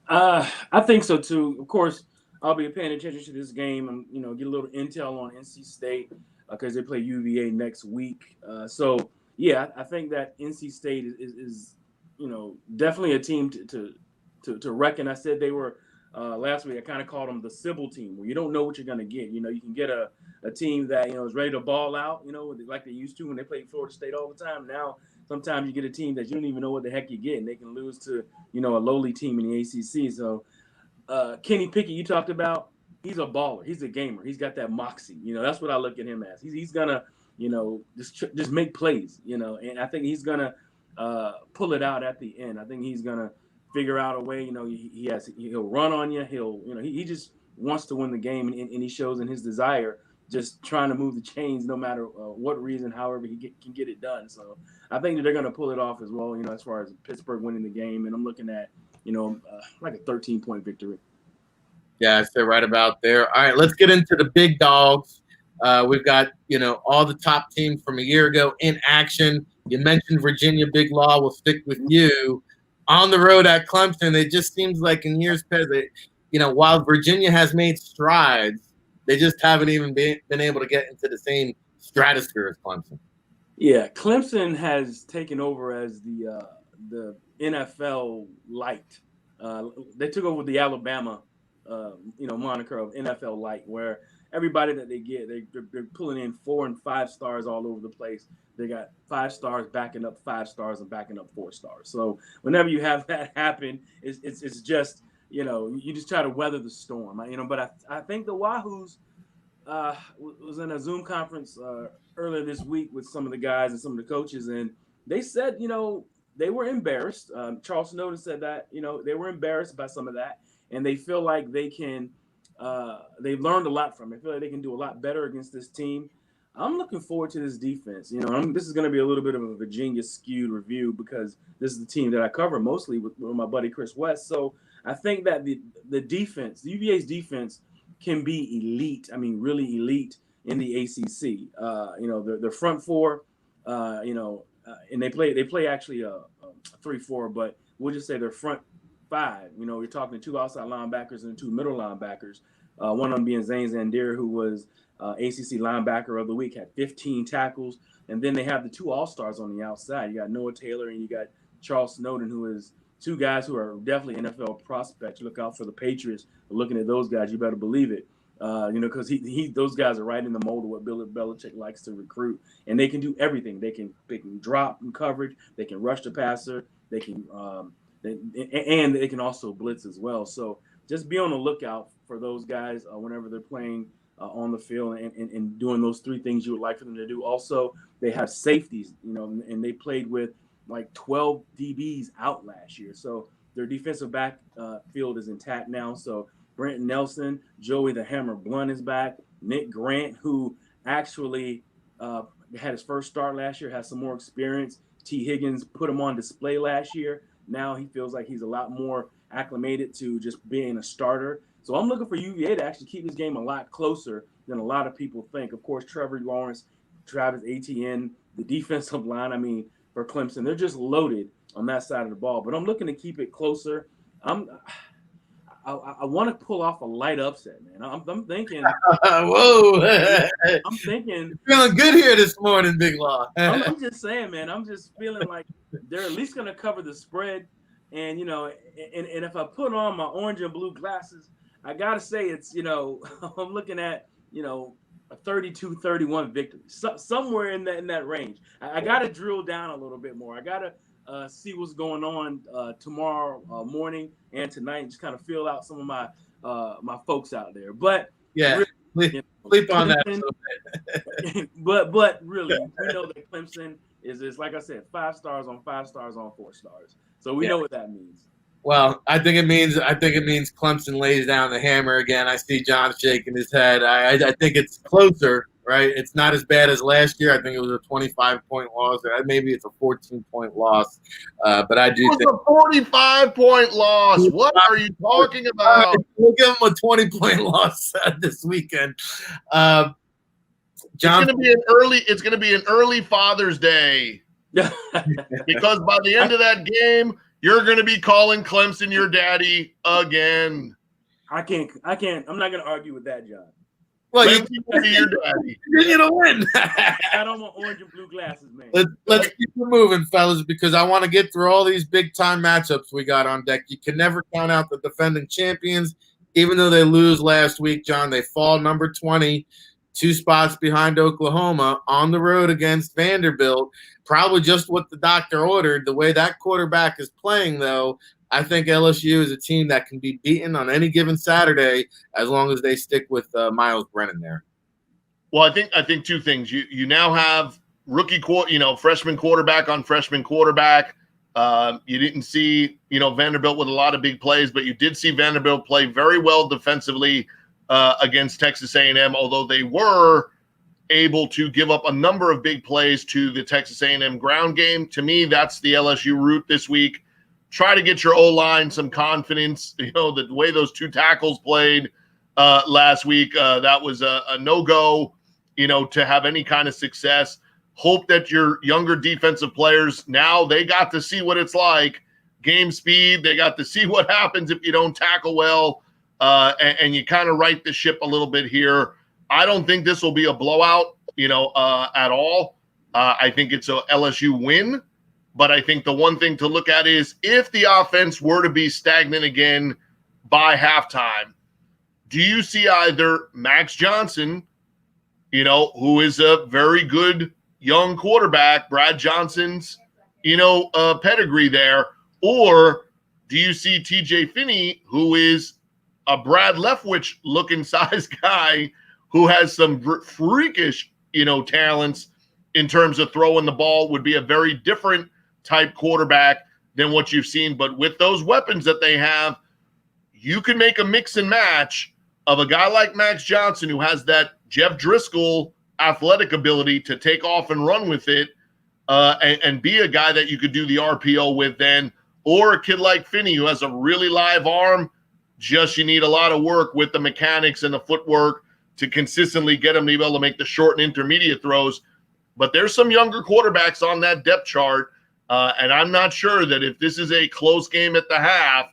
I think so, too. Of course, I'll be paying attention to this game and, get a little intel on NC State because they play UVA next week. So, yeah, I think that NC State is definitely a team to reckon. I said they were last week. I kind of called them the Sybil team, where you don't know what you're going to get. You can get a team that is ready to ball out, like they used to when they played Florida State all the time. Now sometimes you get a team that you don't even know what the heck you get, and they can lose to a lowly team in the ACC. So Kenny Pickett, you talked about, he's a baller. He's a gamer. He's got that moxie. That's what I look at him as. He's gonna just make plays. And I think he's gonna pull it out at the end. I think he's gonna figure out a way. He'll run on you. He just wants to win the game, and he shows in his desire, just trying to move the chains no matter what reason, however he can get it done. So I think that they're going to pull it off as well, as far as Pittsburgh winning the game. And I'm looking at, like a 13-point victory. Yeah, I say right about there. All right, let's get into the big dogs. We've got, all the top teams from a year ago in action. You mentioned Virginia, Big Law. We'll stick with you. On the road at Clemson, it just seems like in years past, while Virginia has made strides, they just haven't even been able to get into the same stratosphere as Clemson. Yeah, Clemson has taken over as the NFL light. They took over the Alabama, moniker of NFL light, where everybody that they get, they're pulling in 4 and 5 stars all over the place. They got 5 stars backing up 5 stars and backing up 4 stars. So whenever you have that happen, it's just you just try to weather the storm. But I think the Wahoos was in a Zoom conference earlier this week with some of the guys and some of the coaches, and they said they were embarrassed. Charles Snowden said that they were embarrassed by some of that, and they feel like they can. They've learned a lot from it. I feel like they can do a lot better against this team. I'm looking forward to this defense. This is going to be a little bit of a Virginia skewed review because this is the team that I cover mostly with my buddy Chris West. So I think that the defense, the UVA's defense, can be elite. I mean, really elite in the ACC. Their front four, and they play actually a 3-4, but we'll just say their front 5. You're talking 2 outside linebackers and 2 middle linebackers. One of them being Zane Zandir, who was ACC linebacker of the week, had 15 tackles. And then they have the 2 all-stars on the outside. You got Noah Taylor and you got Charles Snowden, who is 2 guys who are definitely NFL prospects. Look out for the Patriots. Looking at those guys, you better believe it. Because those guys are right in the mold of what Bill Belichick likes to recruit, and they can do everything. They can drop in coverage. They can rush the passer. They can and they can also blitz as well. So just be on the lookout for those guys whenever they're playing on the field and doing those 3 things you would like for them to do. Also, they have safeties, and they played with like 12 DBs out last year. So their defensive back field is intact now. So Brent Nelson, Joey the Hammer Blunt is back. Nick Grant, who actually had his first start last year, has some more experience. T. Higgins put him on display last year. Now he feels like he's a lot more acclimated to just being a starter. So I'm looking for UVA to actually keep this game a lot closer than a lot of people think. Of course, Trevor Lawrence, Travis Etienne, the defensive line, for Clemson, they're just loaded on that side of the ball. But I'm looking to keep it closer. I want to pull off a light upset, man. I'm thinking. Whoa! I'm thinking. You're feeling good here this morning, Big Law. I'm just saying, man. I'm just feeling like they're at least going to cover the spread, and and if I put on my orange and blue glasses, I gotta say it's I'm looking at a 32-31 victory, somewhere in that range. I got to drill down a little bit more. I got to see what's going on tomorrow morning and tonight, and just kind of feel out some of my my folks out there. But yeah, really, sleep on that. but really, we know that Clemson is like I said, 5 stars on 5 stars on 4 stars. So we know what that means. Well, I think it means Clemson lays down the hammer again. I see John shaking his head. I think it's closer, right? It's not as bad as last year. I think it was a 25-point loss. Maybe it's a 14-point loss. But I do think it was a 45-point loss. What are you talking about? We'll give them a 20-point loss this weekend. John, it's going to be an early Father's Day because by the end of that game, you're going to be calling Clemson your daddy again. I can't. I'm not going to argue with that, John. Well, you're your daddy. You're going to win. I don't want orange and blue glasses, man. Let's keep it moving, fellas, because I want to get through all these big-time matchups we got on deck. You can never count out the defending champions, even though they lose last week, John. They fall number 20, 2 spots behind Oklahoma on the road against Vanderbilt. Probably just what the doctor ordered. The way that quarterback is playing, though, I think LSU is a team that can be beaten on any given Saturday as long as they stick with Miles Brennan there. Well, I think 2 things. You now have freshman quarterback on freshman quarterback. You didn't see Vanderbilt with a lot of big plays, but you did see Vanderbilt play very well defensively against Texas A&M, although they were able to give up a number of big plays to the Texas A&M ground game. To me, that's the LSU route this week. Try to get your O-line some confidence. The way those 2 tackles played last week, that was a no-go, to have any kind of success. Hope that your younger defensive players, now they got to see what it's like. Game speed, they got to see what happens if you don't tackle well. and you kind of right the ship a little bit here. I don't think this will be a blowout, at all. I think it's a LSU win, but I think the one thing to look at is if the offense were to be stagnant again by halftime, do you see either Max Johnson, who is a very good young quarterback, Brad Johnson's, pedigree there, or do you see TJ Finney, who is a Brad Leftwich looking size guy who has some freakish, talents in terms of throwing the ball, would be a very different type quarterback than what you've seen. But with those weapons that they have, you can make a mix and match of a guy like Max Johnson, who has that Jeff Driscoll athletic ability to take off and run with it, and be a guy that you could do the RPO with then, or a kid like Finney who has a really live arm. Just you need a lot of work with the mechanics and the footwork to consistently get him to be able to make the short and intermediate throws. But there's some younger quarterbacks on that depth chart, and I'm not sure that if this is a close game at the half,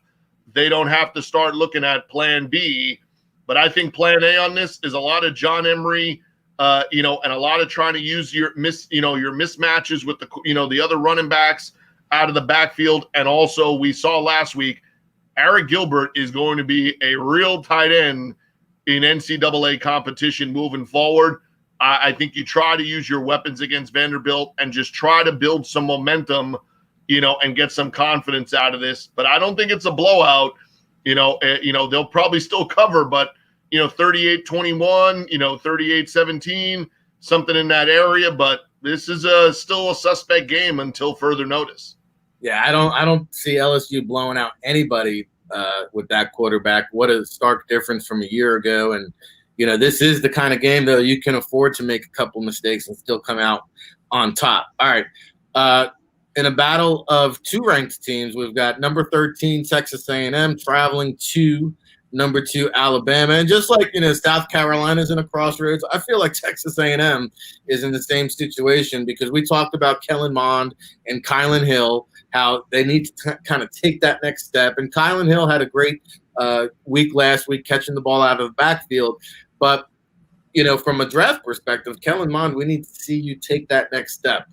they don't have to start looking at plan B. But I think plan A on this is a lot of John Emery, and a lot of trying to use your mismatches with the other running backs out of the backfield. And also we saw last week, Eric Gilbert is going to be a real tight end in NCAA competition moving forward. I think you try to use your weapons against Vanderbilt and just try to build some momentum, and get some confidence out of this. But I don't think it's a blowout. They'll probably still cover, but 38-21, 38-17, something in that area. But this is still a suspect game until further notice. Yeah, I don't see LSU blowing out anybody with that quarterback. What a stark difference from a year ago. And this is the kind of game, though, you can afford to make a couple mistakes and still come out on top. All right. In a battle of two ranked teams, we've got number 13 Texas A&M traveling to number 2 Alabama. And just like, South Carolina's in a crossroads, I feel like Texas A&M is in the same situation, because we talked about Kellen Mond and Kylan Hill, how they need to kind of take that next step. And Kylan Hill had a great week last week catching the ball out of the backfield. But, from a draft perspective, Kellen Mond, we need to see you take that next step.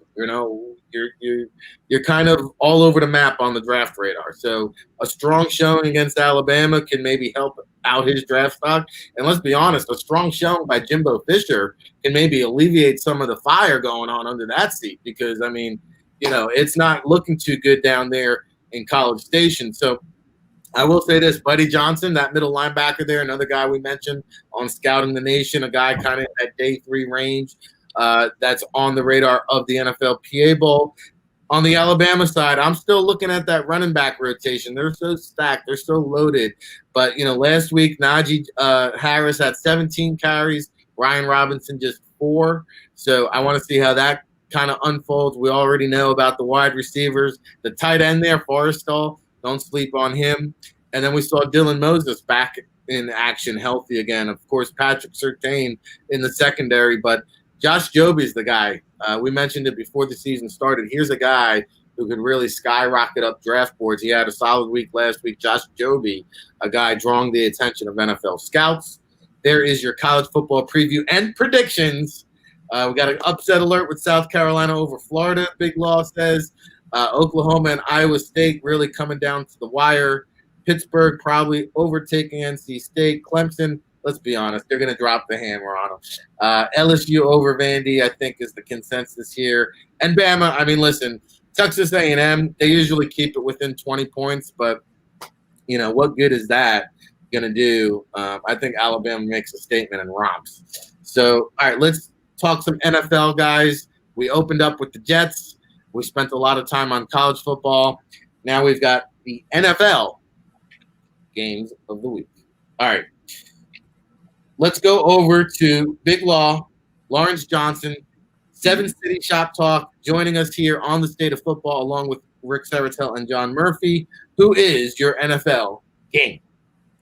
You're kind of all over the map on the draft radar. So a strong showing against Alabama can maybe help out his draft stock. And let's be honest, a strong showing by Jimbo Fisher can maybe alleviate some of the fire going on under that seat, because, it's not looking too good down there in College Station. So I will say this, Buddy Johnson, that middle linebacker there, another guy we mentioned on Scouting the Nation, a guy kind of at day 3 range, that's on the radar of the NFLPA Bowl. On the Alabama side, I'm still looking at that running back rotation. They're so stacked. They're so loaded. But, last week, Najee Harris had 17 carries, Ryan Robinson just 4. So I want to see how that kind of unfolds. We already know about the wide receivers. The tight end there, Forrestal, don't sleep on him. And then we saw Dylan Moses back in action, healthy again. Of course, Patrick Surtain in the secondary, but Josh Joby's the guy. We mentioned it before the season started. Here's a guy who could really skyrocket up draft boards. He had a solid week last week. Josh Joby, a guy drawing the attention of NFL scouts. There is your college football preview and predictions. We got an upset alert with South Carolina over Florida, Big Law says. Oklahoma and Iowa State really coming down to the wire. Pittsburgh probably overtaking NC State. Clemson, let's be honest, they're going to drop the hammer on them. LSU over Vandy, I think, is the consensus here. And Bama, listen, Texas A&M, they usually keep it within 20 points, but, what good is that going to do? I think Alabama makes a statement and romps. So, all right, let's talk some NFL, guys. We opened up with the Jets. We spent a lot of time on college football. Now we've got the NFL games of the week. All right. Let's go over to Big Law, Lawrence Johnson, 7 City Shop Talk, joining us here on the State of Football, along with Ric Serritella and John Murphy. Who is your NFL game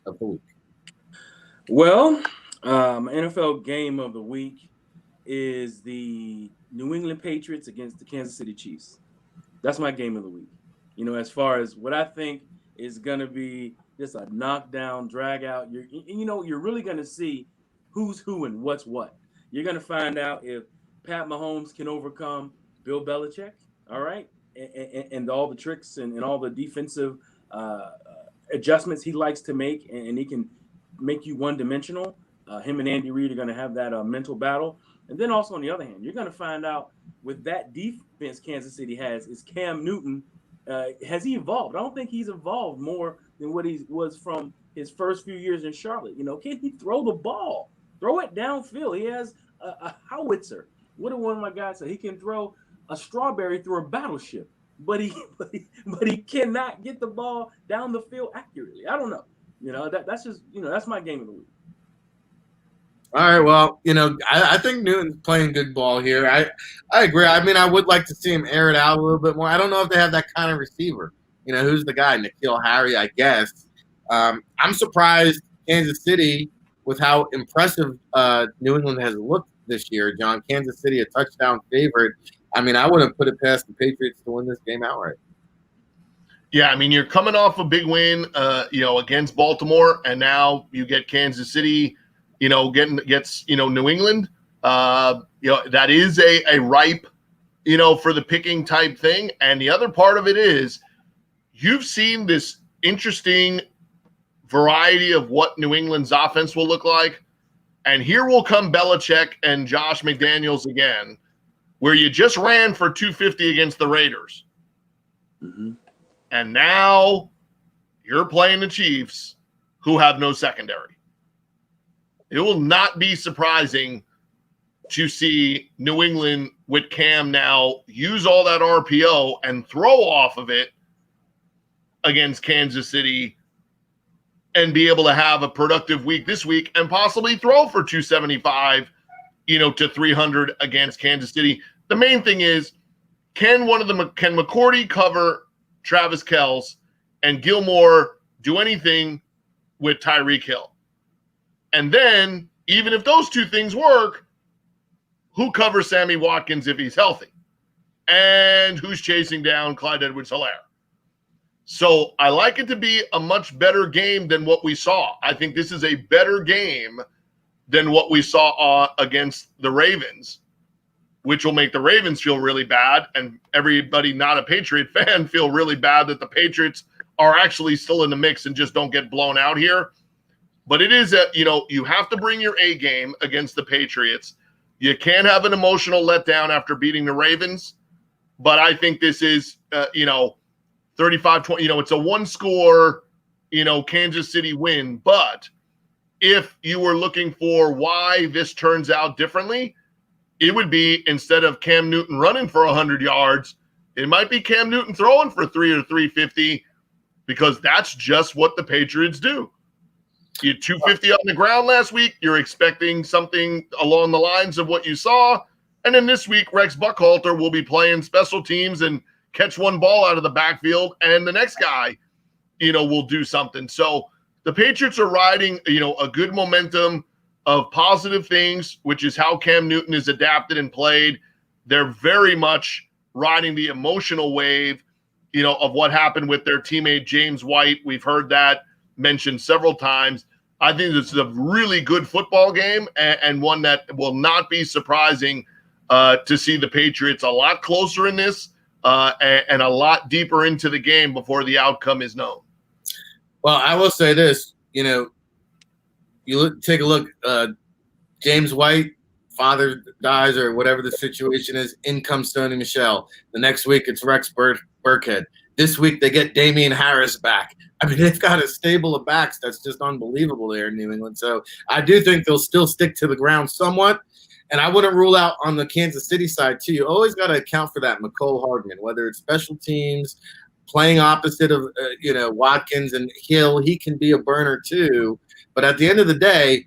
of the week? Well, NFL game of the week is the New England Patriots against the Kansas City Chiefs. That's my game of the week. As far as what I think is going to be, just a knockdown, drag out. You're really going to see who's who and what's what. You're going to find out if Pat Mahomes can overcome Bill Belichick, all right, and all the tricks and all the defensive adjustments he likes to make, and he can make you one-dimensional. Him and Andy Reid are going to have that mental battle. And then also on the other hand, you're going to find out with that defense Kansas City has, is Cam Newton, has he evolved? I don't think he's evolved more than what he was from his first few years in Charlotte. Can he throw the ball? Throw it downfield. He has a howitzer. What did one of my guys say? He can throw a strawberry through a battleship, but he cannot get the ball down the field accurately. I don't know. That's just that's my game of the week. All right, well, I think Newton's playing good ball here. I agree. I mean, I would like to see him air it out a little bit more. I don't know if they have that kind of receiver. Who's the guy? N'Keal Harry, I guess. I'm surprised Kansas City, with how impressive New England has looked this year, John. Kansas City, a touchdown favorite. I mean, I wouldn't put it past the Patriots to win this game outright. Yeah, I mean, you're coming off a big win, against Baltimore, and now you get Kansas City – gets New England. That is a ripe, for the picking type thing. And the other part of it is you've seen this interesting variety of what New England's offense will look like. And here will come Belichick and Josh McDaniels again, where you just ran for 250 against the Raiders. Mm-hmm. And now you're playing the Chiefs, who have no secondary. It will not be surprising to see New England with Cam now use all that RPO and throw off of it against Kansas City and be able to have a productive week this week and possibly throw for 275, to 300 against Kansas City. The main thing is, can McCourty cover Travis Kelce and Gilmore do anything with Tyreek Hill? And then, even if those two things work, who covers Sammy Watkins if he's healthy? And who's chasing down Clyde Edwards-Helaire? So I like it to be a much better game than what we saw. I think this is a better game than what we saw against the Ravens, which will make the Ravens feel really bad and everybody not a Patriot fan feel really bad that the Patriots are actually still in the mix and just don't get blown out here. But it is you have to bring your A game against the Patriots. You can't have an emotional letdown after beating the Ravens. But I think this is, 35-20. It's a one-score, Kansas City win. But if you were looking for why this turns out differently, it would be instead of Cam Newton running for 100 yards, it might be Cam Newton throwing for 300 or 350 because that's just what the Patriots do. You had 250 on the ground last week. You're expecting something along the lines of what you saw. And then this week, Rex Buckhalter will be playing special teams and catch one ball out of the backfield. And the next guy, will do something. So the Patriots are riding, a good momentum of positive things, which is how Cam Newton is adapted and played. They're very much riding the emotional wave, of what happened with their teammate James White. We've heard that mentioned several times. I think this is a really good football game and one that will not be surprising to see the Patriots a lot closer in this and a lot deeper into the game before the outcome is known. Well, I will say this, take a look, James White, father dies or whatever the situation is, in comes Sony Michel. The next week it's Rex Burkhead. This week they get Damian Harris back. I mean, they've got a stable of backs that's just unbelievable there in New England. So I do think they'll still stick to the ground somewhat. And I wouldn't rule out on the Kansas City side, too. You always got to account for that McCole Hardman, whether it's special teams, playing opposite of, Watkins and Hill. He can be a burner, too. But at the end of the day,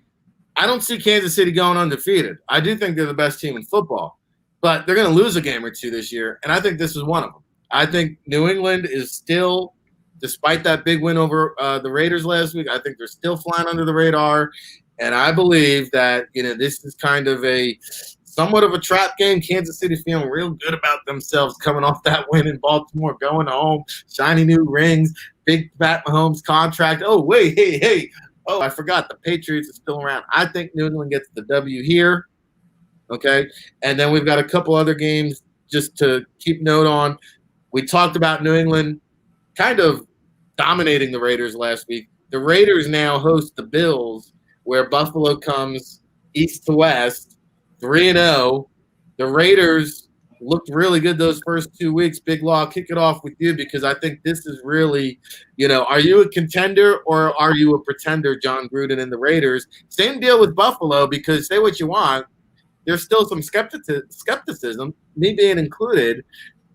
I don't see Kansas City going undefeated. I do think they're the best team in football. But they're going to lose a game or two this year, and I think this is one of them. I think New England is still, despite that big win over the Raiders last week, I think they're still flying under the radar. And I believe that, this is kind of a somewhat of a trap game. Kansas City feeling real good about themselves coming off that win in Baltimore, going home, shiny new rings, big Pat Mahomes contract. Oh, wait, hey. Oh, I forgot the Patriots are still around. I think New England gets the W here. Okay. And then we've got a couple other games just to keep note on. We talked about New England kind of dominating the Raiders last week. The Raiders now host the Bills, where Buffalo comes east to west, 3-0. The Raiders looked really good those first 2 weeks. Big Law, I'll kick it off with you because I think this is really, are you a contender or are you a pretender, John Gruden and the Raiders? Same deal with Buffalo because say what you want, there's still some skepticism, me being included.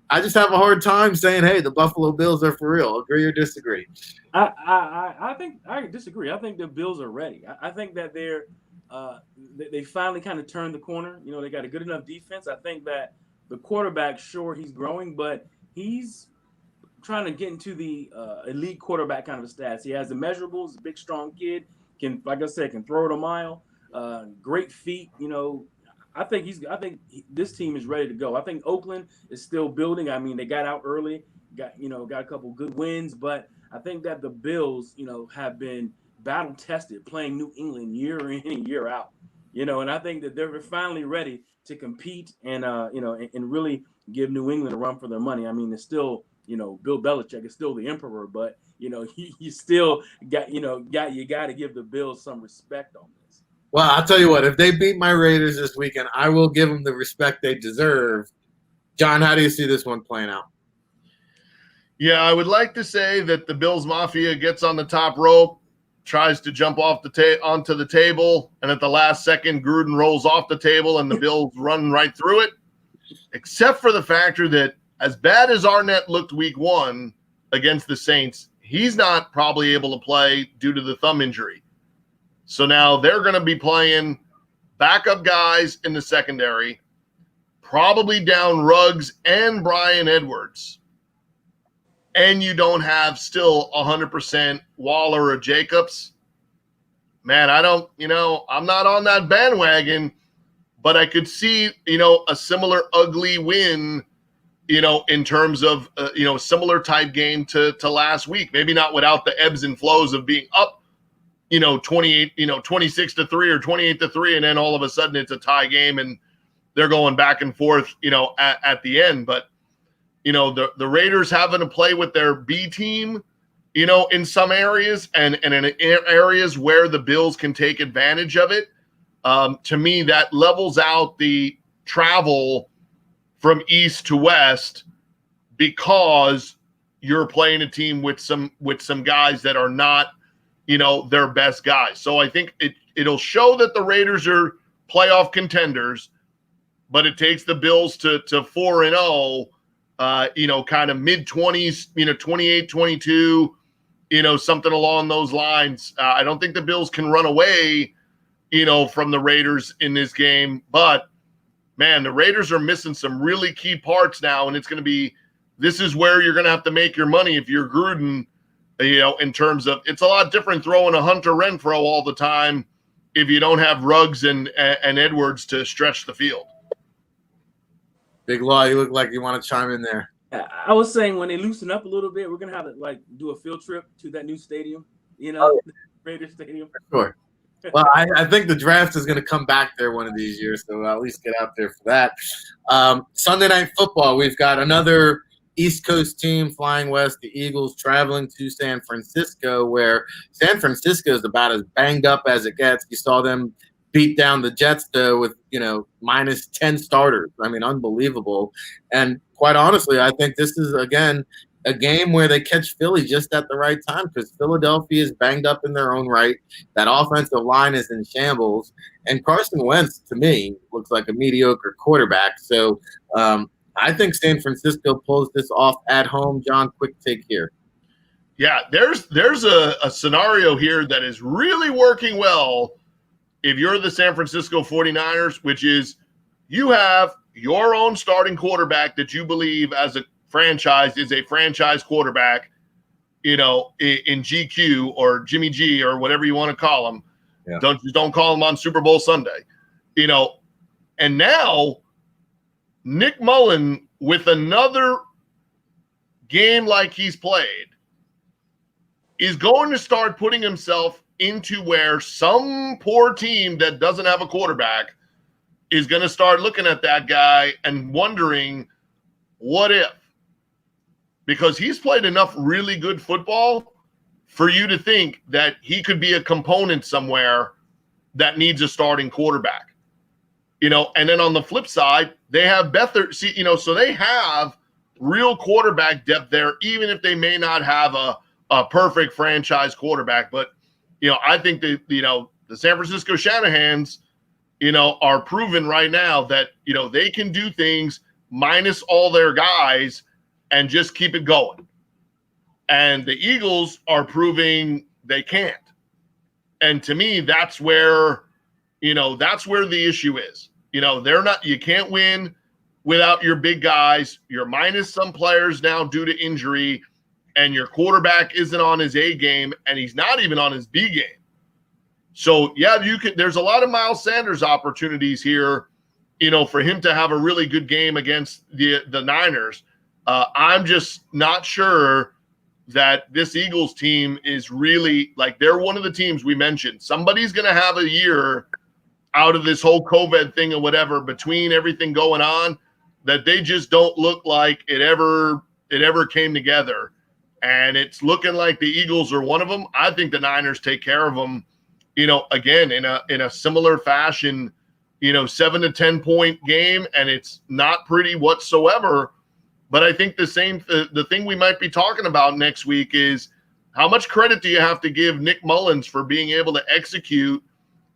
I just have a hard time saying, hey, the Buffalo Bills are for real. Agree or disagree? I think I disagree. I think the Bills are ready. I think that they finally kind of turned the corner. They got a good enough defense. I think that the quarterback, sure, he's growing, but he's trying to get into the elite quarterback kind of stats. He has the measurables, big, strong kid, like I said, can throw it a mile, great feet, I think this team is ready to go. I think Oakland is still building. I mean, they got out early, got a couple good wins, but I think that the Bills, have been battle tested playing New England year in and year out, and I think that they're finally ready to compete and and really give New England a run for their money. I mean, it's still, Bill Belichick is still the emperor, but you still got to give the Bills some respect on this. Well, I'll tell you what, if they beat my Raiders this weekend, I will give them the respect they deserve. John, how do you see this one playing out? Yeah, I would like to say that the Bills Mafia gets on the top rope, tries to jump off onto the table, and at the last second, Gruden rolls off the table and the Bills run right through it, except for the factor that as bad as Arnett looked week one against the Saints, he's not probably able to play due to the thumb injury. So now they're going to be playing backup guys in the secondary, probably down Ruggs and Bryan Edwards. And you don't have still 100% Waller or Jacobs. Man, I'm not on that bandwagon, but I could see, a similar ugly win, in terms of, similar type game to last week. Maybe not without the ebbs and flows of being up, 28, 26-3 or 28-3, and then all of a sudden it's a tie game and they're going back and forth, at the end. But, the Raiders having to play with their B team, in some areas and in areas where the Bills can take advantage of it. To me, that levels out the travel from east to west because you're playing a team with some guys that are not, their best guys. So I think it'll show that the Raiders are playoff contenders, but it takes the Bills to 4-0, kind of mid-20s, 28, 22, something along those lines. I don't think the Bills can run away, from the Raiders in this game. But, man, the Raiders are missing some really key parts now, and this is where you're going to have to make your money if you're Gruden, in terms of it's a lot different throwing a Hunter Renfrow all the time if you don't have Ruggs and Edwards to stretch the field. Big Law, you look like you want to chime in there. I was saying when they loosen up a little bit, we're going to have to do a field trip to that new stadium, Raiders Stadium. Sure. Well, I think the draft is going to come back there one of these years, so I'll at least get out there for that. Sunday Night Football, we've got another East Coast team flying west, the Eagles traveling to San Francisco, where San Francisco is about as banged up as it gets. You saw them beat down the Jets, though, with, minus 10 starters. I mean, unbelievable. And quite honestly, I think this is, again, a game where they catch Philly just at the right time because Philadelphia is banged up in their own right. That offensive line is in shambles. And Carson Wentz, to me, looks like a mediocre quarterback. So I think San Francisco pulls this off at home. John, quick take here. Yeah, there's a scenario here that is really working well if you're the San Francisco 49ers, which is you have your own starting quarterback that you believe as a franchise is a franchise quarterback, in GQ or Jimmy G or whatever you want to call him. Yeah. Don't call him on Super Bowl Sunday. And now Nick Mullen, with another game like he's played, is going to start putting himself into where some poor team that doesn't have a quarterback is going to start looking at that guy and wondering, what if? Because he's played enough really good football for you to think that he could be a component somewhere that needs a starting quarterback. And then on the flip side, they have so they have real quarterback depth there, even if they may not have a perfect franchise quarterback. But, I think that, the San Francisco Shanahans, are proven right now that, they can do things minus all their guys and just keep it going. And the Eagles are proving they can't. And to me, that's where the issue is. You can't win without your big guys. You're minus some players now due to injury, and your quarterback isn't on his A game, and he's not even on his B game. So, yeah, there's a lot of Miles Sanders opportunities here, for him to have a really good game against the Niners. I'm just not sure that this Eagles team is really, they're one of the teams we mentioned. Somebody's going to have a year out of this whole COVID thing or whatever, between everything going on, that they just don't look like it ever came together. And it's looking like the Eagles are one of them. I think the Niners take care of them, again, in a similar fashion, 7 to 10 point game, and it's not pretty whatsoever. But I think the thing we might be talking about next week is, how much credit do you have to give Nick Mullins for being able to execute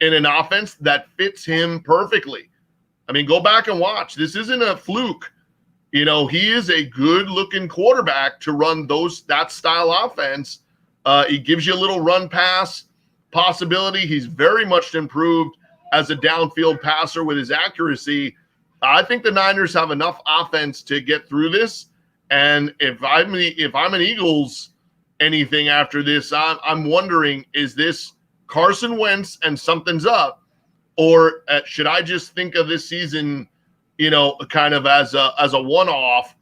in an offense that fits him perfectly? I mean, go back and watch. This isn't a fluke. He is a good-looking quarterback to run that style offense. He gives you a little run pass possibility. He's very much improved as a downfield passer with his accuracy. I think the Niners have enough offense to get through this. And if I'm an Eagles anything after this, I'm wondering, is this Carson Wentz and something's up, or should I just think of this season, kind of as a one-off,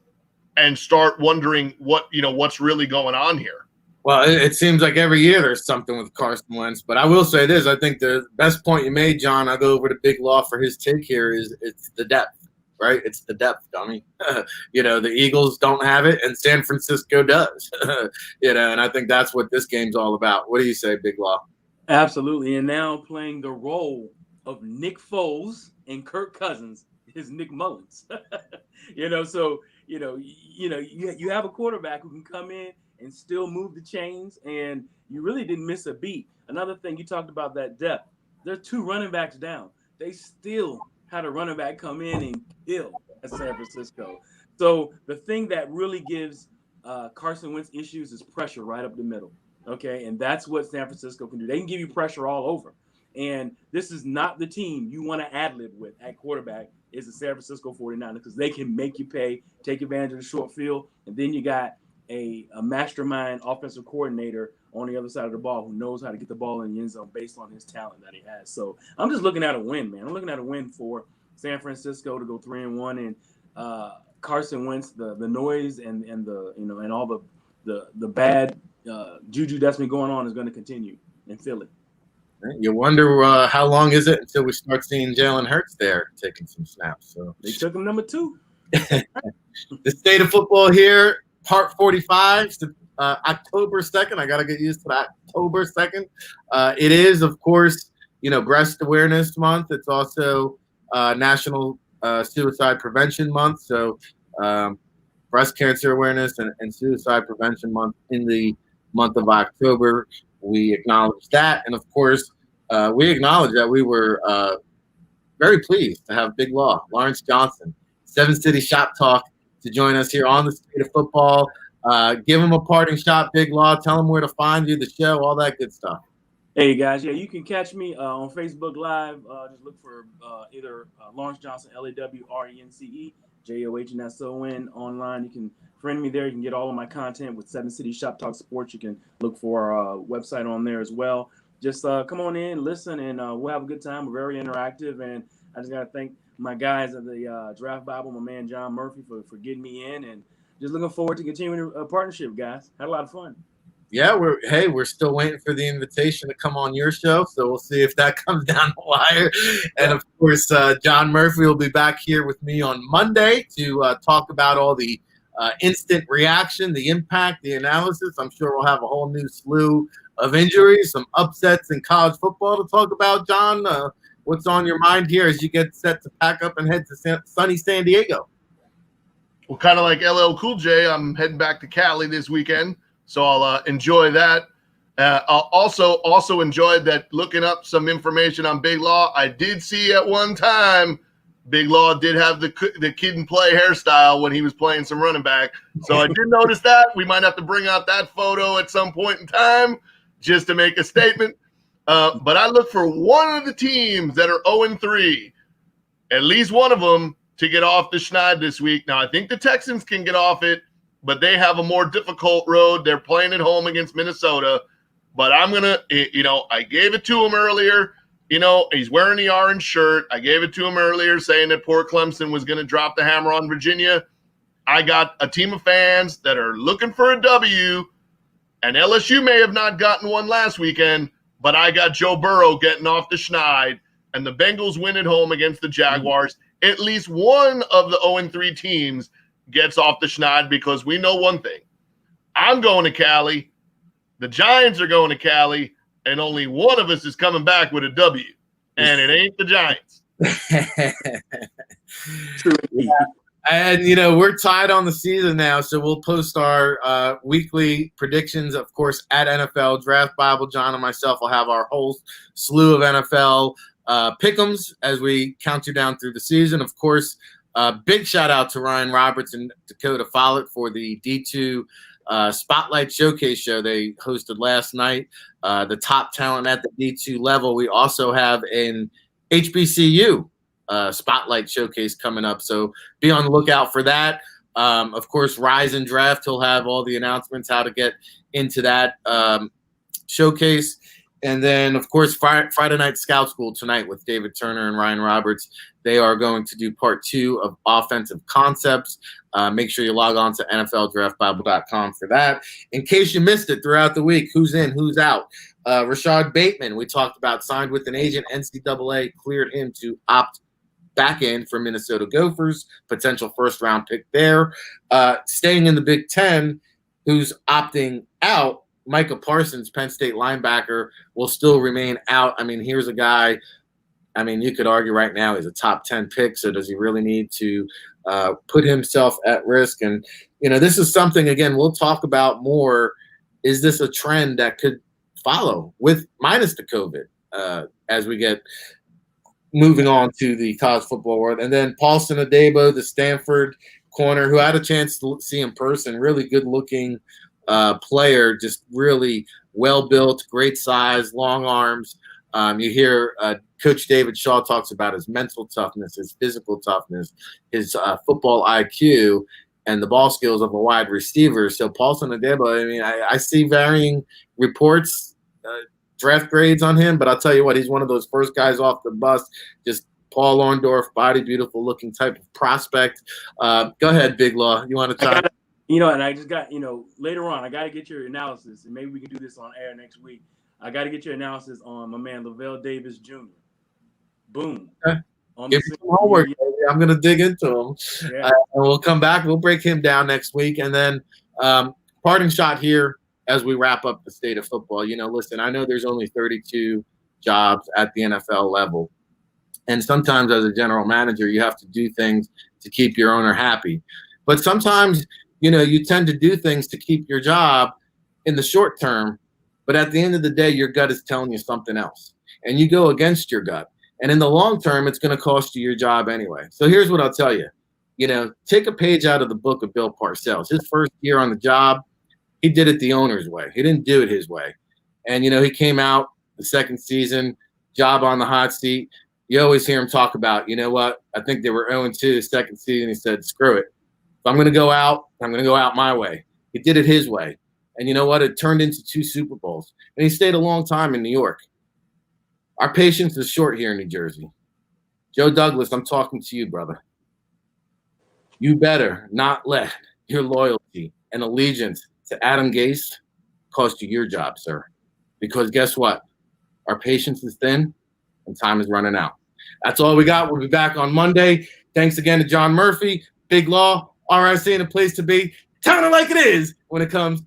and start wondering what's really going on here? Well, it seems like every year there's something with Carson Wentz. But I will say this: I think the best point you made, John, I'll go over to Big Law for his take here, is it's the depth, right? It's the depth, dummy. The Eagles don't have it, and San Francisco does. And I think that's what this game's all about. What do you say, Big Law? Absolutely. And now playing the role of Nick Foles and Kirk Cousins is Nick Mullins. So you have a quarterback who can come in and still move the chains, and you really didn't miss a beat. Another thing, you talked about that depth. There are 2 running backs down. They still had a running back come in and kill at San Francisco. So the thing that really gives Carson Wentz issues is pressure right up the middle. Okay, and that's what San Francisco can do. They can give you pressure all over. And this is not the team you want to ad-lib with at quarterback, is the San Francisco 49ers, because they can make you pay, take advantage of the short field, and then you got a mastermind offensive coordinator on the other side of the ball who knows how to get the ball in the end zone based on his talent that he has. So I'm just looking at a win, man. I'm looking at a win for San Francisco to go 3-1, and Carson Wentz, the noise and the and all the bad juju that's been going on is going to continue in Philly. You wonder how long is it until we start seeing Jalen Hurts there taking some snaps. So they took him number 2. The State of Football here, part 45, October 2nd. I got to get used to that. October 2nd. It is, of course, Breast Awareness Month. It's also National Suicide Prevention Month. So Breast Cancer Awareness and Suicide Prevention Month in the month of October. We acknowledge that. And, of course, we acknowledge that we were very pleased to have Big Law, Lawrence Johnson, 7 City Shop Talk, to join us here on the State of Football. Give him a parting shot, Big Law. Tell him where to find you, the show, all that good stuff. Hey, guys. Yeah, you can catch me on Facebook Live. Just look for either Lawrence Johnson, LAWRENCE, JOHNSON online. You can friend me there. You can get all of my content with 7 City Shop Talk Sports. You can look for our website on there as well. Just come on in, listen, and we'll have a good time. We're very interactive, and I just got to thank my guys at the Draft Bible, my man John Murphy for getting me in, and just looking forward to continuing a partnership, guys. Had a lot of fun. Yeah, we're still waiting for the invitation to come on your show, so we'll see if that comes down the wire. And of course, John Murphy will be back here with me on Monday to talk about all the instant reaction, the impact, the analysis. I'm sure we'll have a whole new slew of injuries, some upsets in college football to talk about. John, what's on your mind here as you get set to pack up and head to sunny San Diego? Well, kind of like LL Cool J, I'm heading back to Cali this weekend. So I'll enjoy that. I'll also enjoyed that looking up some information on Big Law. I did see at one time Big Law did have the kid and play hairstyle when he was playing some running back. So I did notice that. We might have to bring out that photo at some point in time just to make a statement. But I look for one of the teams that are 0-3, at least one of them, to get off the schneid this week. Now, I think the Texans can get off it, but they have a more difficult road. They're playing at home against Minnesota. But I'm going to, I gave it to him earlier. He's wearing the orange shirt. I gave it to him earlier saying that poor Clemson was going to drop the hammer on Virginia. I got a team of fans that are looking for a W, and LSU may have not gotten one last weekend, but I got Joe Burrow getting off the schneid, and the Bengals win at home against the Jaguars. At least one of the 0-3 teams gets off the schneid, because we know one thing. I'm going to Cali. The Giants are going to Cali, and only one of us is coming back with a W, and it ain't the Giants. Yeah. And, we're tied on the season now, so we'll post our weekly predictions, of course, at NFL Draft Bible. John and myself will have our whole slew of NFL pick'ems as we count you down through the season. Of course, big shout out to Ryan Roberts and Dakota Follett for the D2 Spotlight Showcase show they hosted last night. The top talent at the D2 level. We also have an HBCU Spotlight Showcase coming up, so be on the lookout for that. Of course, Rise and Draft, he'll have all the announcements how to get into that showcase. And then, of course, Friday Night Scout School tonight with David Turner and Ryan Roberts. They are going to do part 2 of Offensive Concepts. Make sure you log on to NFLDraftBible.com for that. In case you missed it throughout the week, who's in, who's out? Rashad Bateman, we talked about, signed with an agent. NCAA cleared him to opt back in for Minnesota Gophers, potential first-round pick there. Staying in the Big Ten, who's opting out, Micah Parsons, Penn State linebacker, will still remain out. I mean, here's a guy, you could argue right now he's a top 10 pick, so does he really need to put himself at risk? And, this is something, again, we'll talk about more. Is this a trend that could follow minus the COVID as we get moving on to the college football world? And then Paulson Adebo, the Stanford corner, who I had a chance to see in person, really good-looking player, just really well-built, great size, long arms. You hear Coach David Shaw talks about his mental toughness, his physical toughness, his football IQ, and the ball skills of a wide receiver. So Paulson Adebo, I see varying reports, draft grades on him, but I'll tell you what, he's one of those first guys off the bus, just Paul Orndorff, body, beautiful looking type of prospect. Go ahead, Big Law. You want to talk? And I just got, later on, I got to get your analysis, and maybe we can do this on air next week. I got to get your analysis on my man, Lavelle Davis Jr. Boom. Okay. Give me some homework, baby. I'm going to dig into him. Yeah. And we'll come back. We'll break him down next week. And then parting shot here as we wrap up the state of football. Listen, I know there's only 32 jobs at the NFL level. And sometimes as a general manager, you have to do things to keep your owner happy. But sometimes – you tend to do things to keep your job in the short term, but at the end of the day, your gut is telling you something else, and you go against your gut. And in the long term, it's going to cost you your job anyway. So here's what I'll tell you. Take a page out of the book of Bill Parcells. His first year on the job, he did it the owner's way. He didn't do it his way. And, he came out the second season, job on the hot seat. You always hear him talk about, I think they were 0-2 the second season. He said, screw it. If I'm going to go out, I'm going to go out my way. He did it his way. And you know what? It turned into 2 Super Bowls. And he stayed a long time in New York. Our patience is short here in New Jersey. Joe Douglas, I'm talking to you, brother. You better not let your loyalty and allegiance to Adam Gase cost you your job, sir. Because guess what? Our patience is thin and time is running out. That's all we got. We'll be back on Monday. Thanks again to John Murphy, Big Law, RIC, and a place to be. Telling it like it is when it comes